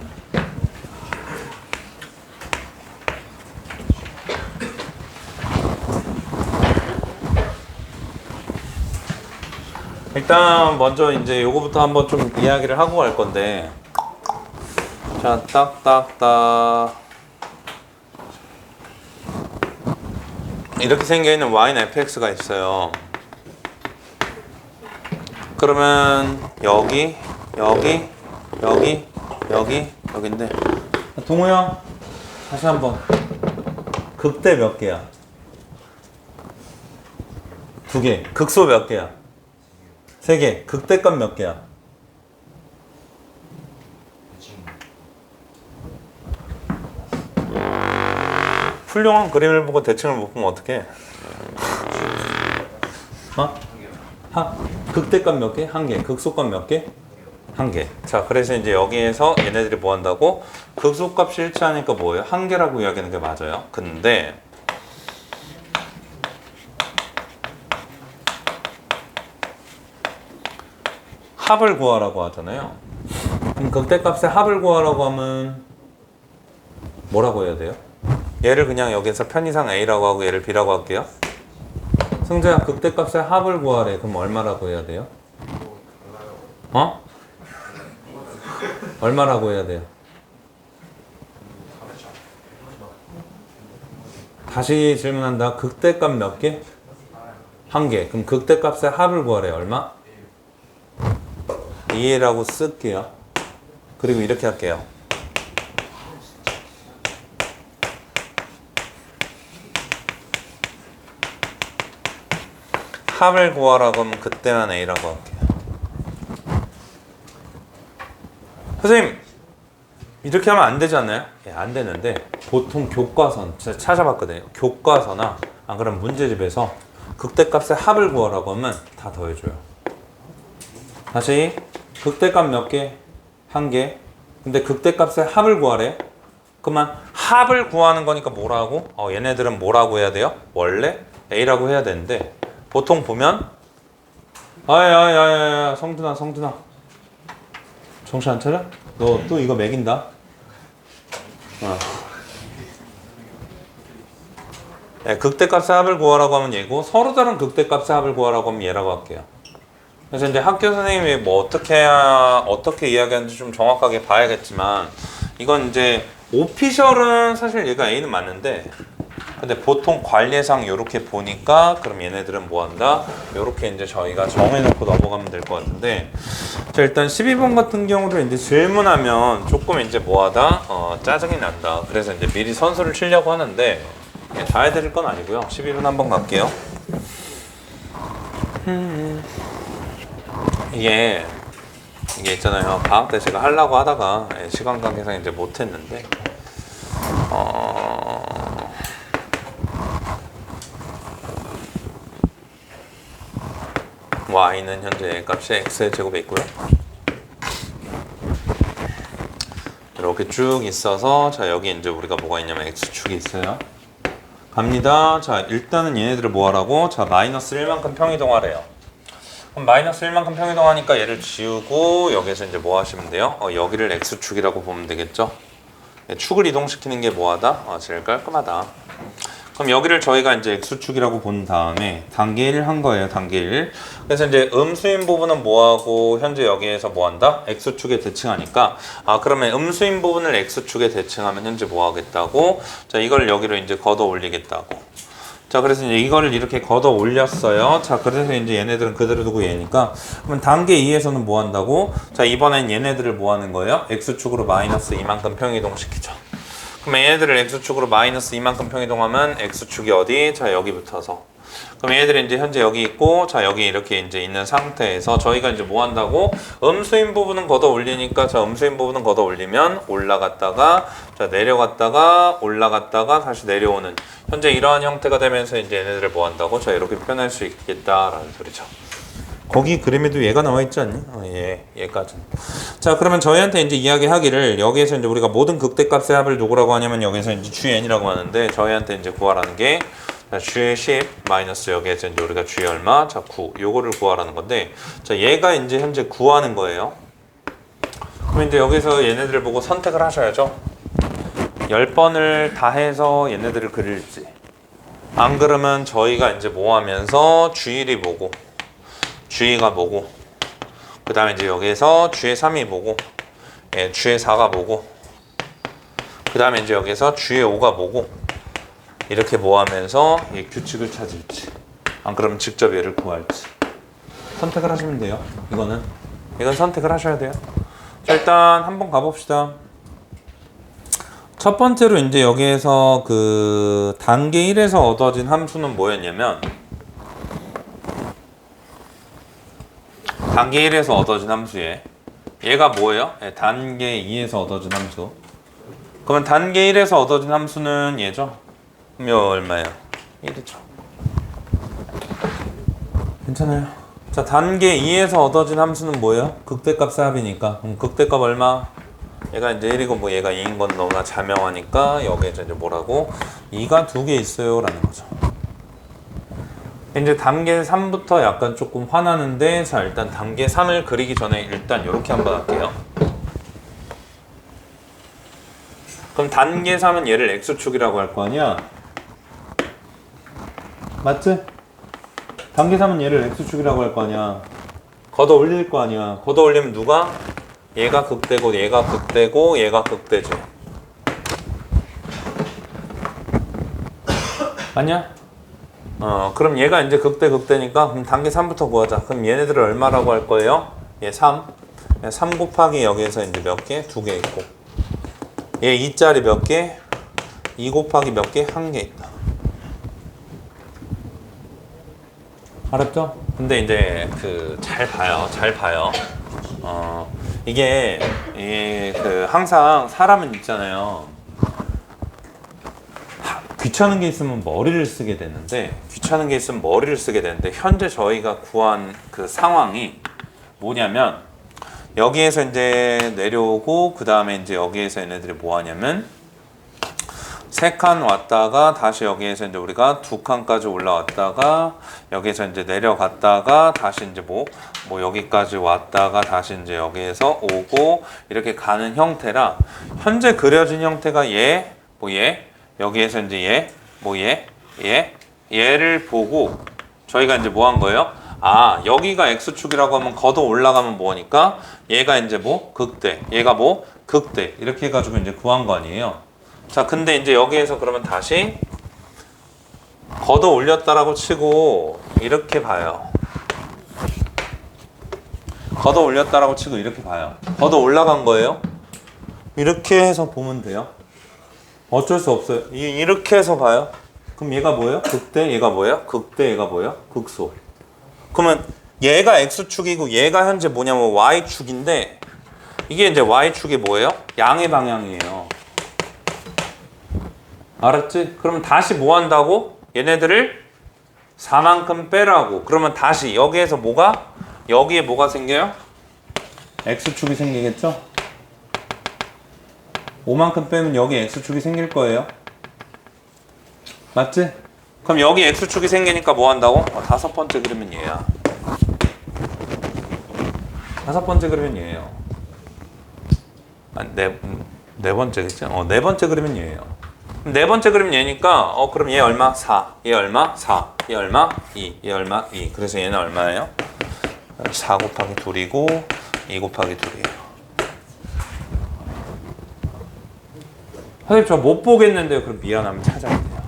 일단 먼저 이제 요거부터 한번 좀 이야기를 하고 갈 건데, 자, 딱딱딱 이렇게 생겨있는 y는 fx가 있어요. 그러면 여기 여기인데, 동우 형 다시 한번 극대 몇 개야? 두 개. 극소 몇 개야? 세 개. 극대값 몇 개야? 훌륭한 그림을 보고 대칭을 못 보면 어떡해? 극대값 몇 개? 한 개. 극소값 몇 개? 한 개. 자, 그래서 이제 여기에서 얘네들이 뭐 한다고? 극소값이 일치하니까 뭐예요? 한 개라고 이야기하는 게 맞아요. 근데 합을 구하라고 하잖아요. 그럼 극대값의 합을 구하라고 하면 뭐라고 해야 돼요? 얘를 그냥 여기서 편의상 A라고 하고 얘를 B라고 할게요. 승재야, 극대값의 합을 구하래. 그럼 얼마라고 해야 돼요? 얼마라고 해야 돼요? 다시 질문한다. 극대값 몇 개? 한 개. 그럼 극대값의 합을 구하래. 얼마? 2라고 쓸게요. 그리고 이렇게 할게요. 합을 구하라고 하면 그때만 A라고 할게요. 선생님, 이렇게 하면 안 되지 않나요? 예, 안 되는데 보통 교과서 제가 찾아봤거든요. 교과서나 안 그러면 문제집에서 극대값의 합을 구하라고 하면 다 더해줘요. 다시 극대값 몇 개? 한 개. 근데 극대값의 합을 구하래. 그러면 합을 구하는 거니까 뭐라고? 얘네들은 뭐라고 해야 돼요? 원래 A라고 해야 되는데 보통 보면 아야야야야 성준아 정신 안 차려? 너 또 이거 매긴다. 네, 극대값의 합을 구하라고 하면 얘고, 서로 다른 극대값의 합을 구하라고 하면 얘라고 할게요. 그래서 이제 학교 선생님이 뭐 어떻게 이야기하는지 좀 정확하게 봐야겠지만, 이건 이제 오피셜은 사실 얘가 A는 맞는데, 근데 보통 관례상 이렇게 보니까 그럼 얘네들은 뭐 한다? 이렇게 이제 저희가 정해놓고 넘어가면 될 것 같은데, 자, 일단 12번 같은 경우도 이제 질문하면 조금 이제 뭐하다? 짜증이 난다. 그래서 이제 미리 선수를 치려고 하는데 다 해드릴 건 아니고요. 12번 한번 갈게요. 이게 있잖아요. 방학 때 제가 하려고 하다가 시간 관계상 이제 못했는데, y는 현재 값이 x의 제곱에 있고요. 이렇게 쭉 있어서, 자, 여기 이제 우리가 뭐가 있냐면 x축이 있어요. 갑니다. 자, 일단은 얘네들을 뭐 하라고? 자, 마이너스 1만큼 평이동하래요. 그럼 마이너스 1만큼 평이동하니까 얘를 지우고 여기서 이제 뭐 하시면 돼요? 여기를 x축이라고 보면 되겠죠? 축을 이동시키는 게 뭐하다? 제일 깔끔하다. 그럼 여기를 저희가 이제 x축이라고 본 다음에 단계 1 한 거예요. 단계 1. 그래서 이제 음수인 부분은 뭐하고 현재 여기에서 뭐한다? x축에 대칭하니까, 그러면 음수인 부분을 x축에 대칭하면 현재 뭐 하겠다고? 자, 이걸 여기로 이제 걷어 올리겠다고. 자, 그래서 이제 이거를 이렇게 걷어 올렸어요. 자, 그래서 이제 얘네들은 그대로 두고 얘니까, 그러면 단계 2에서는 뭐 한다고? 자, 이번엔 얘네들을 뭐 하는 거예요? x축으로 마이너스 이만큼 평이동시키죠. 그럼 얘네들을 x축으로 마이너스 이만큼 평이동하면 x축이 어디? 자, 여기 붙어서. 그럼 얘네들이 이제 현재 여기 있고, 자, 여기 이렇게 이제 있는 상태에서 저희가 이제 뭐 한다고? 음수인 부분은 걷어 올리니까, 자, 음수인 부분은 걷어 올리면 올라갔다가, 자, 내려갔다가, 올라갔다가 다시 내려오는, 현재 이러한 형태가 되면서 이제 얘네들을 뭐 한다고? 자, 이렇게 표현할 수 있겠다라는 소리죠. 거기 그림에도 얘가 나와 있지 않니? 얘까지는. 자, 그러면 저희한테 이제 이야기하기를, 여기에서 이제 우리가 모든 극대값의 합을 누구라고 하냐면 여기서 이제 GN이라고 하는데, 저희한테 이제 구하라는 게, 자, G의 10 마이너스 여기에서 이제 우리가 G 얼마? 자, 9. 요거를 구하라는 건데, 자, 얘가 이제 현재 구하는 거예요. 그럼 이제 여기서 얘네들을 보고 선택을 하셔야죠. 10번을 다 해서 얘네들을 그릴지, 안 그러면 저희가 이제 뭐 하면서 G1이 뭐고, G2가 뭐고, 그 다음에 이제 여기에서 G의 3이 뭐고, 예, G의 4가 뭐고, 그 다음에 이제 여기서 G의 5가 뭐고, 이렇게 뭐 하면서 이 규칙을 찾을지, 안 그러면 직접 얘를 구할지 선택을 하시면 돼요. 이건 선택을 하셔야 돼요. 자, 일단 한번 가봅시다. 첫 번째로 이제 여기에서 그 단계 1에서 얻어진 함수는 뭐였냐면, 단계 1에서 얻어진 함수에 얘가 뭐예요? 네, 단계 2에서 얻어진 함수. 그러면 단계 1에서 얻어진 함수는 얘죠? 그럼 요 얼마예요? 1이죠. 괜찮아요. 자, 단계 2에서 얻어진 함수는 뭐예요? 극대값의 합이니까. 그럼 극대값 얼마? 얘가 이제 1이고 뭐 얘가 2인 건 너무나 자명하니까 여기에 이제 뭐라고? 2가 2개 있어요 라는 거죠. 이제 단계 3부터 약간 조금 화나는데, 자, 일단 단계 3을 그리기 전에 일단 이렇게 한번 할게요. 그럼 단계 3은 얘를 X축이라고 할 거 아니야? 맞지? 단계 3은 얘를 X축이라고 할 거 아니야? 걷어 올릴 거 아니야? 걷어 올리면 누가? 얘가 극대고 얘가 극대고 얘가 극대지. 맞냐? 그럼 얘가 이제 극대니까 그럼 단계 3부터 구하자. 그럼 얘네들을 얼마라고 할 거예요? 얘 3. 3 곱하기 여기에서 이제 몇 개? 2개 있고. 얘 2짜리 몇 개? 2 곱하기 몇 개? 1개 있다. 알았죠? 근데 이제 잘 봐요. 이게 항상 사람은 있잖아요. 귀찮은 게 있으면 머리를 쓰게 되는데, 현재 저희가 구한 그 상황이 뭐냐면, 여기에서 이제 내려오고, 그 다음에 이제 여기에서 얘네들이 뭐 하냐면, 3칸 왔다가 다시 여기에서 이제 우리가 2칸까지 올라왔다가 여기에서 이제 내려갔다가 다시 이제 뭐 여기까지 왔다가 다시 이제 여기에서 오고 이렇게 가는 형태라, 현재 그려진 형태가 여기에서 이제 얘를 보고 저희가 이제 뭐 한 거예요? 아, 여기가 X축이라고 하면 걷어 올라가면 뭐니까 얘가 이제 뭐 극대, 얘가 뭐 극대, 이렇게 해가지고 이제 구한 거 아니에요. 자, 근데 이제 여기에서 그러면 다시 걷어 올렸다라고 치고 이렇게 봐요. 걷어 올렸다라고 치고 이렇게 봐요. 걷어 올라간 거예요. 이렇게 해서 보면 돼요. 어쩔 수 없어요. 이렇게 해서 봐요. 그럼 얘가 뭐예요? 극대, 얘가 뭐예요? 극대, 얘가 뭐예요? 극소. 그러면 얘가 X축이고 얘가 현재 뭐냐면 Y축인데, 이게 이제 Y축이 뭐예요? 양의 방향이에요. 알았지? 그러면 다시 뭐 한다고? 얘네들을 4만큼 빼라고. 그러면 다시 여기에서 여기에 뭐가 생겨요? X축이 생기겠죠? 5만큼 빼면 여기 X축이 생길 거예요. 맞지? 그럼 여기 X축이 생기니까 뭐 한다고? 5번째 그리면 얘야. 5번째 그리면 얘예요. 네 번째겠죠? 네 번째 그리면 얘예요. 네 번째 그리면 얘니까 그럼 얘 얼마? 4. 얘 얼마? 4. 얘 얼마? 2. 얘 얼마? 2. 그래서 얘는 얼마예요? 4 곱하기 2이고 2 곱하기 2이에요. 선생님 저 못 보겠는데요. 그럼 미안하면 찾아야 돼요.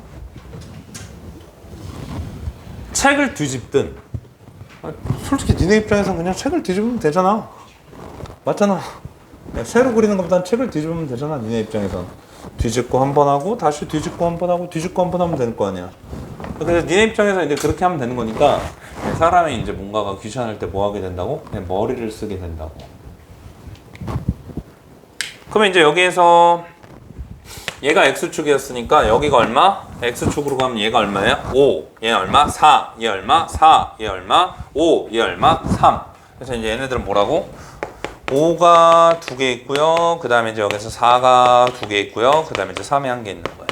책을 뒤집든, 솔직히 니네 입장에선 그냥 책을 뒤집으면 되잖아. 맞잖아. 새로 그리는 것보다는 책을 뒤집으면 되잖아. 니네 입장에선 뒤집고 한 번 하고 다시 뒤집고 한 번 하고 뒤집고 한 번 하면 되는 거 아니야. 그래서 니네 입장에서 이제 그렇게 하면 되는 거니까, 사람이 이제 뭔가가 귀찮을 때 뭐 하게 된다고? 그냥 머리를 쓰게 된다고. 그러면 이제 여기에서 얘가 X축이었으니까 여기가 얼마? X축으로 가면 얘가 얼마예요? 5. 얘 얼마? 4. 얘 얼마? 4. 얘 얼마? 5. 얘 얼마? 3. 그래서 이제 얘네들은 뭐라고? 5가 2개 있고요. 그 다음에 이제 여기서 4가 2개 있고요. 그 다음에 이제 3이 1개 있는 거예요.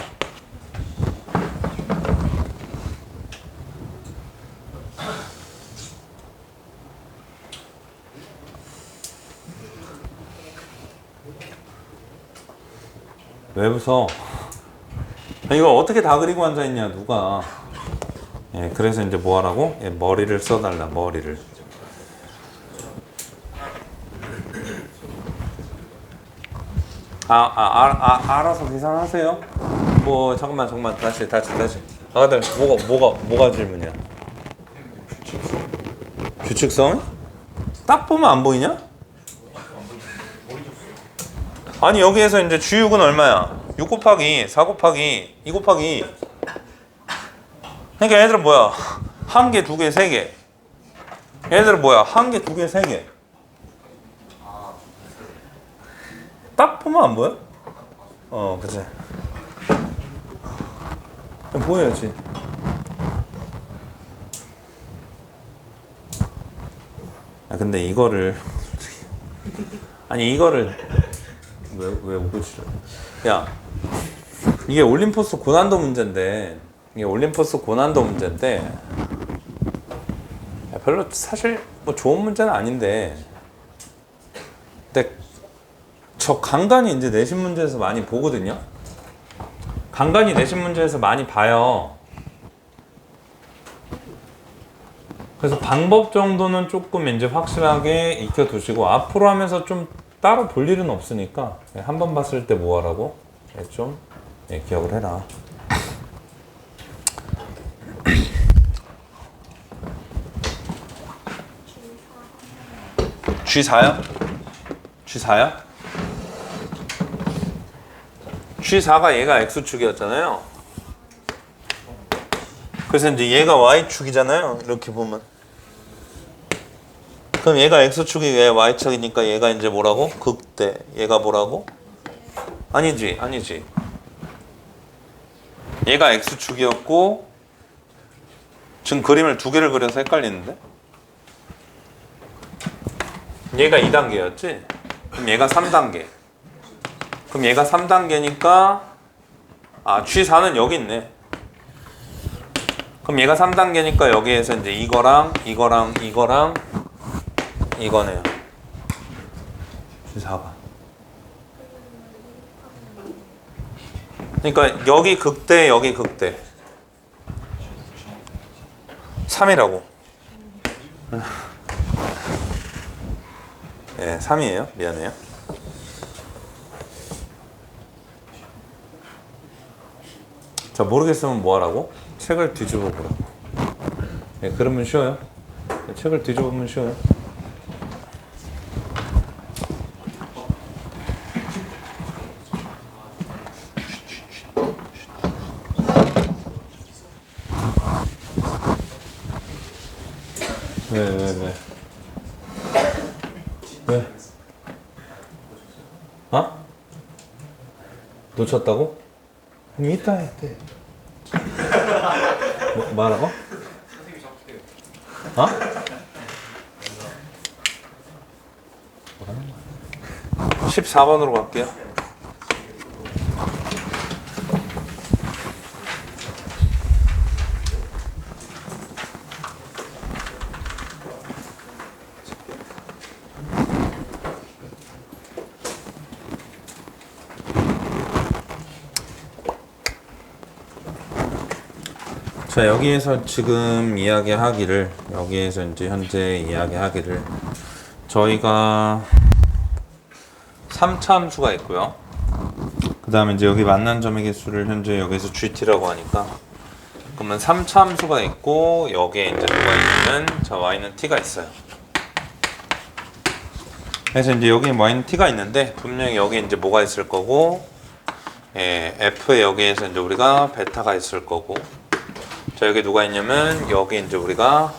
왜 웃어? 이거 어떻게 다 그리고 앉아있냐 누가. 예, 그래서 이제 뭐 하라고? 예, 머리를 써달라. 머리를. 알아서 계산하세요. 뭐 잠깐만 다시. 아들 뭐가 질문이야? 규칙성? 딱 보면 안 보이냐? 아니 여기에서 이제 G6은 얼마야? 6 곱하기 4 곱하기 2 곱하기 2. 그러니까 얘들은 뭐야? 1개, 2개, 3개. 얘들은 뭐야? 1개, 2개, 3개. 딱 보면 안 보여? 그치. 보여야지. 근데 이거를 왜 오고 싫어? 야, 이게 올림포스 고난도 문제인데 별로 사실 뭐 좋은 문제는 아닌데, 근데 저 간간히 이제 내신 문제에서 많이 보거든요. 간간히 내신 문제에서 많이 봐요. 그래서 방법 정도는 조금 이제 확실하게 익혀두시고, 앞으로 하면서 좀 따로 볼 일은 없으니까 한 번 봤을 때 뭐 하라고? 좀 기억을 해라. G4요? G4야? G4가 얘가 X축이었잖아요. 그래서 이제 얘가 Y축이잖아요. 이렇게 보면. 그럼 얘가 X축이 얘 Y축이니까 얘가 이제 뭐라고? 극대. 얘가 뭐라고? 아니지. 얘가 X축이었고, 지금 그림을 두 개를 그려서 헷갈리는데? 얘가 2단계였지? 그럼 얘가 3단계. 그럼 얘가 3단계니까, G4는 여기 있네. 그럼 얘가 3단계니까 여기에서 이제 이거랑 이거네요. G4가. 그러니까 여기 극대, 여기 극대. 3이라고. 예, 3이에요. 미안해요. 자, 모르겠으면 뭐 하라고? 책을 뒤집어 보라고. 예, 그러면 쉬워요. 책을 뒤집어 보면 쉬워요. 왜? 놓쳤다고? 그럼 이따 해. 뭐라고? 14번으로 갈게요. 자, 여기에서 지금 이야기하기를, 여기에서 이제 현재 이야기하기를, 저희가 3차 함수가 있고요. 그 다음에 이제 여기 만난 점의 개수를 현재 여기서 GT라고 하니까, 그러면 3차 함수가 있고, 여기에 이제 누가 있냐면, 자, Y는 T가 있어요. 그래서 이제 여기 Y는 T가 있는데, 분명히 여기 이제 뭐가 있을 거고, F에 여기에서 이제 우리가 베타가 있을 거고, 자, 여기 누가 있냐면 여기 이제 우리가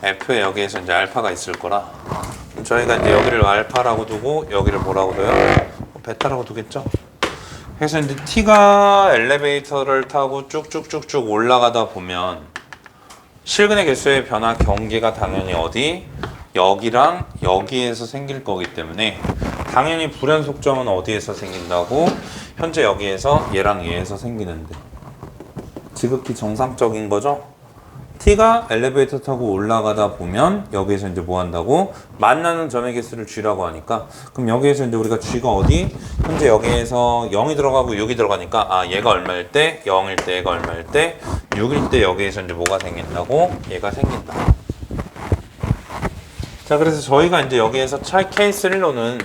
F에 여기에서 이제 알파가 있을 거라, 저희가 이제 여기를 알파라고 두고 여기를 뭐라고 둬요? 베타라고 두겠죠? 그래서 이제 T가 엘리베이터를 타고 쭉쭉쭉쭉 올라가다 보면 실근의 개수의 변화 경계가 당연히 어디? 여기랑 여기에서 생길 거기 때문에 당연히 불연속점은 어디에서 생긴다고? 현재 여기에서 얘랑 얘에서 생기는데 지극히 정상적인 거죠? t가 엘리베이터 타고 올라가다 보면 여기에서 이제 뭐 한다고? 만나는 점의 개수를 g라고 하니까 그럼 여기에서 이제 우리가 g가 어디? 현재 여기에서 0이 들어가고 6이 들어가니까 아 얘가 얼마일 때? 0일 때 얘가 얼마일 때? 6일 때 여기에서 이제 뭐가 생긴다고? 얘가 생긴다. 자 그래서 저희가 이제 여기에서 케이스 1로는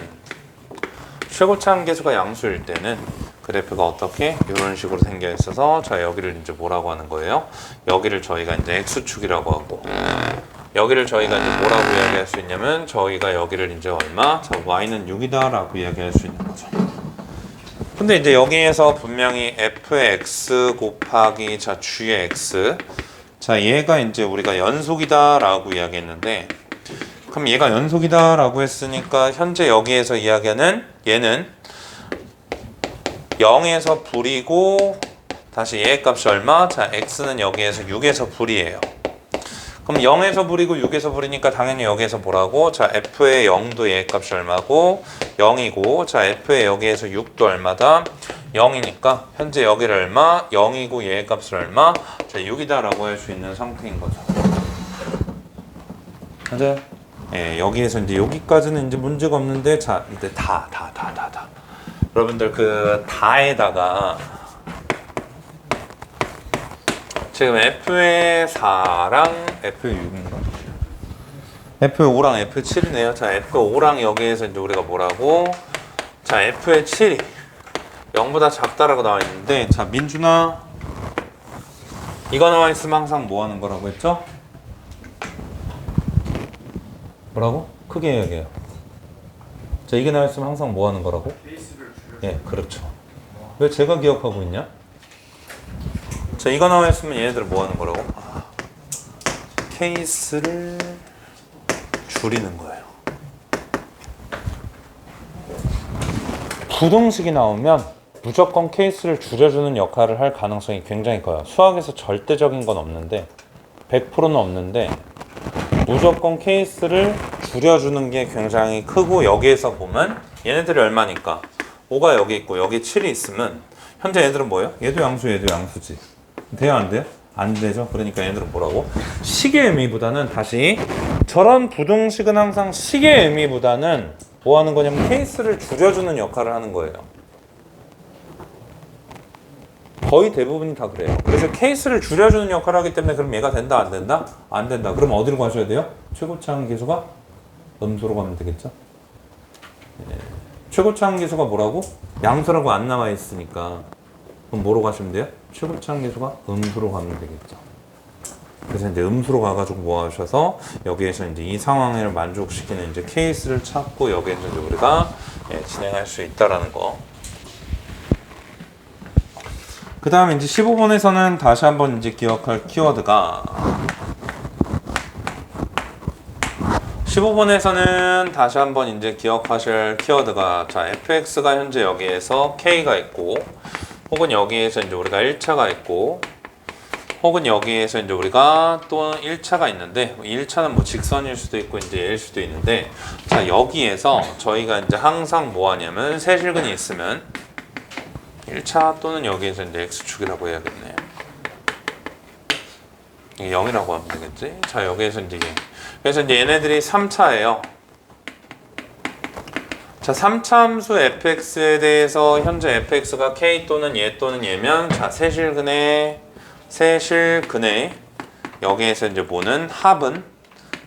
최고차 함계수가 양수일 때는 그래프가 어떻게? 이런 식으로 생겨 있어서 자 여기를 이제 뭐라고 하는 거예요? 여기를 저희가 이제 x축이라고 하고 여기를 저희가 이제 뭐라고 이야기할 수 있냐면 저희가 여기를 이제 얼마? 자 y는 6이다 라고 이야기할 수 있는 거죠. 근데 이제 여기에서 분명히 f의 x 곱하기 자 g의 x 자 얘가 이제 우리가 연속이다 라고 이야기했는데 그럼 얘가 연속이다 라고 했으니까 현재 여기에서 이야기하는 얘는 0에서 불이고 다시 얘의 값이 얼마? 자 x는 여기에서 6에서 불이에요. 그럼 0에서 불이고 6에서 불이니까 당연히 여기에서 뭐라고? 자 f의 0도 얘의 값이 얼마고? 0이고 자 f의 여기에서 6도 얼마다? 0이니까 현재 여기를 얼마? 0이고 얘의 값을 얼마? 자 6이다 라고 할 수 있는 상태인 거죠. 맞아요? 예, 여기에서 이제 여기까지는 이제 문제가 없는데 자 이제 다 여러분들 그 다에다가 지금 F의 4랑 F의 6인가? F의 5랑 F의 7이네요. 자 F의 5랑 여기에서 이제 우리가 뭐라고? 자 F의 7이 0보다 작다라고 나와 있는데 자 민준아 이거 나와 있으면 항상 뭐 하는 거라고 했죠? 뭐라고? 크게 이야기해요. 자 이게 나와 있으면 항상 뭐 하는 거라고? 예, 그렇죠. 왜 제가 기억하고 있냐? 자, 이거 나와 있으면 얘네들 뭐 하는 거라고? 케이스를 줄이는 거예요. 부등식이 나오면 무조건 케이스를 줄여주는 역할을 할 가능성이 굉장히 커요. 수학에서 절대적인 건 없는데 100%는 없는데 무조건 케이스를 줄여주는 게 굉장히 크고 여기에서 보면 얘네들이 얼마니까 5가 여기 있고 여기 7이 있으면 현재 얘들은 뭐예요? 얘도 양수 얘도 양수지. 돼요 안 돼요? 안 되죠. 그러니까 얘들은 뭐라고? 식의 의미보다는 다시 저런 부등식은 항상 식의 의미보다는 뭐 하는 거냐면 케이스를 줄여주는 역할을 하는 거예요. 거의 대부분이 다 그래요. 그래서 케이스를 줄여주는 역할을 하기 때문에 그럼 얘가 된다 안 된다? 안 된다. 그럼 어디로 가셔야 돼요? 최고차 함계수가 음수로 가면 되겠죠? 네. 최고차 함계수가 뭐라고? 양수라고 안 나와 있으니까 그럼 뭐로 가시면 돼요? 최고차 함계수가 음수로 가면 되겠죠. 그래서 이제 음수로 가가지고 뭐 하셔서 여기에서 이제 이 상황을 만족시키는 이제 케이스를 찾고 여기에서 이제 우리가 진행할 수 있다라는 거. 그 다음에 이제 15번에서는 다시 한번 이제 기억할 키워드가 15번에서는 다시 한번 이제 기억하실 키워드가 자 fx가 현재 여기에서 k가 있고 혹은 여기에서 이제 우리가 1차가 있고 혹은 여기에서 이제 우리가 또 1차가 있는데 1차는 뭐 직선일 수도 있고 이제 얘일 수도 있는데 자 여기에서 저희가 이제 항상 뭐 하냐면 세실근이 있으면 1차 또는 여기에서 이제 x축이라고 해야겠네요. 이게 0이라고 하면 되겠지? 자 여기에서 이제 그래서 이제 얘네들이 3차예요. 자 3차 함수 fx에 대해서 현재 fx가 k 또는 얘 또는 얘면 자 세실근의 여기에서 이제 뭐는 합은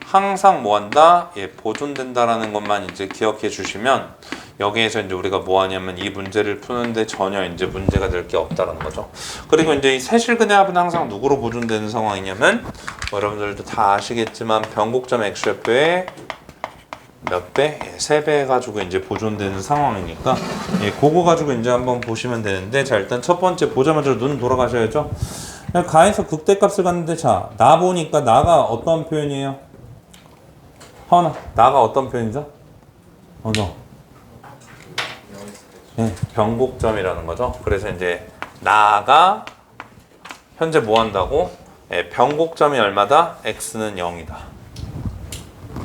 항상 뭐 한다? 예, 보존된다라는 것만 이제 기억해 주시면 여기에서 이제 우리가 뭐 하냐면 이 문제를 푸는데 전혀 이제 문제가 될 게 없다라는 거죠. 그리고 이제 이 세실근의 합은 항상 누구로 보존되는 상황이냐면 뭐 여러분들도 다 아시겠지만 변곡점 x좌표의 몇 배? 3배 해가지고 이제 보존되는 상황이니까 예, 그거 가지고 이제 한번 보시면 되는데 자 일단 첫 번째 보자마자 눈 돌아가셔야죠. 가에서 극대값을 갔는데 자 나 보니까 나가 어떤 표현이에요? 하은아 나가 어떤 표현이죠? 너 네, 변곡점이라는 거죠. 그래서 이제 나가 현재 뭐 한다고? 네, 변곡점이 얼마다? x는 0이다.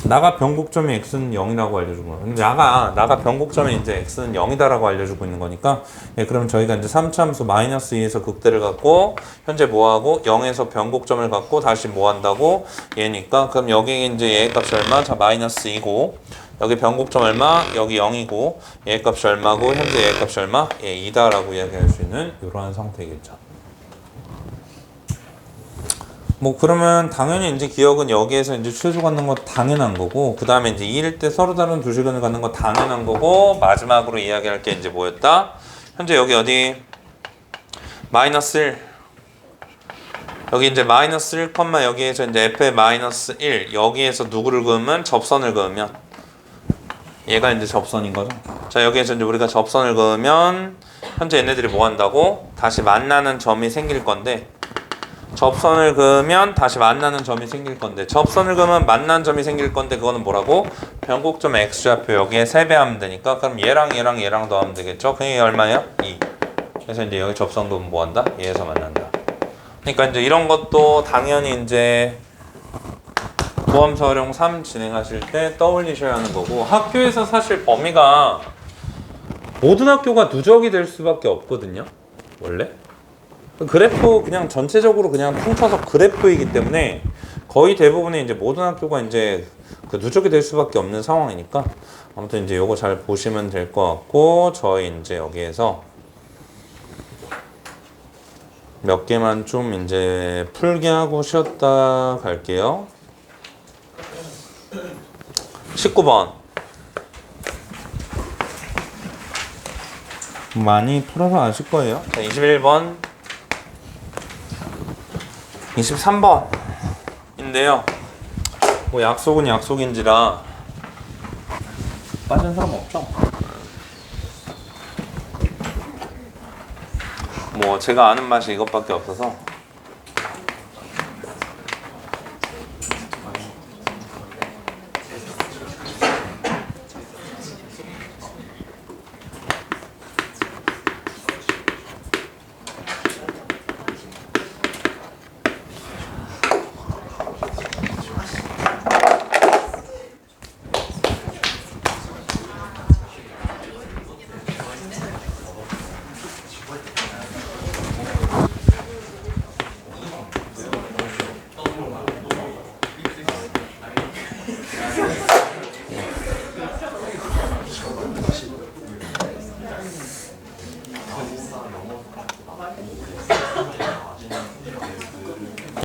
나가 변곡점이 x는 0이라고 알려준 거예요. 근데 나가 변곡점이 이제 x는 0이다라고 알려주고 있는 거니까, 예, 그럼 저희가 이제 3차함수 마이너스 2에서 극대를 갖고 현재 뭐하고 0에서 변곡점을 갖고 다시 뭐 한다고 얘니까, 그럼 여기 이제 얘 값이 얼마? 자, 마이너스 2고 여기 변곡점 얼마? 여기 0이고 얘 값이 얼마고 현재 얘 값이 얼마? 예, 2다라고 이야기할 수 있는 이러한 상태겠죠. 뭐 그러면 당연히 이제 기억은 여기에서 이제 최소 갖는 거 당연한 거고, 그 다음에 이제 2일 때 서로 다른 두 시간을 갖는 거 당연한 거고, 마지막으로 이야기할 게 이제 뭐였다? 현재 여기 어디? 마이너스 1. 여기 이제 마이너스 1, 여기에서 이제 f의 마이너스 1, 여기에서 누구를 그으면? 접선을 그으면. 얘가 이제 접선인 거죠. 자, 여기에서 이제 우리가 접선을 그으면, 현재 얘네들이 뭐 한다고? 다시 만나는 점이 생길 건데, 접선을 그으면 다시 만나는 점이 생길 건데, 접선을 그으면 만나는 점이 생길 건데, 그거는 뭐라고? 변곡점 x좌표 여기에 3배 하면 되니까, 그럼 얘랑 더하면 되겠죠? 그게 얼마예요? 2. 그래서 이제 여기 접선 그으면 뭐 한다? 얘에서 만난다. 그러니까 이제 이런 것도 당연히 이제 모함수 활용 3 진행하실 때 떠올리셔야 하는 거고, 학교에서 사실 범위가 모든 학교가 누적이 될 수밖에 없거든요, 원래. 그래프 그냥 전체적으로 그냥 퉁쳐서 그래프이기 때문에 거의 대부분의 이제 모든 학교가 이제 그 누적이 될 수밖에 없는 상황이니까, 아무튼 이제 요거 잘 보시면 될 것 같고, 저희 이제 여기에서 몇 개만 좀 이제 풀게 하고 쉬었다 갈게요. 19번 많이 풀어서 아실 거예요. 자, 21번 23번인데요. 뭐 약속은 약속인지라 빠진 사람 없죠? 뭐 제가 아는 맛이 이것밖에 없어서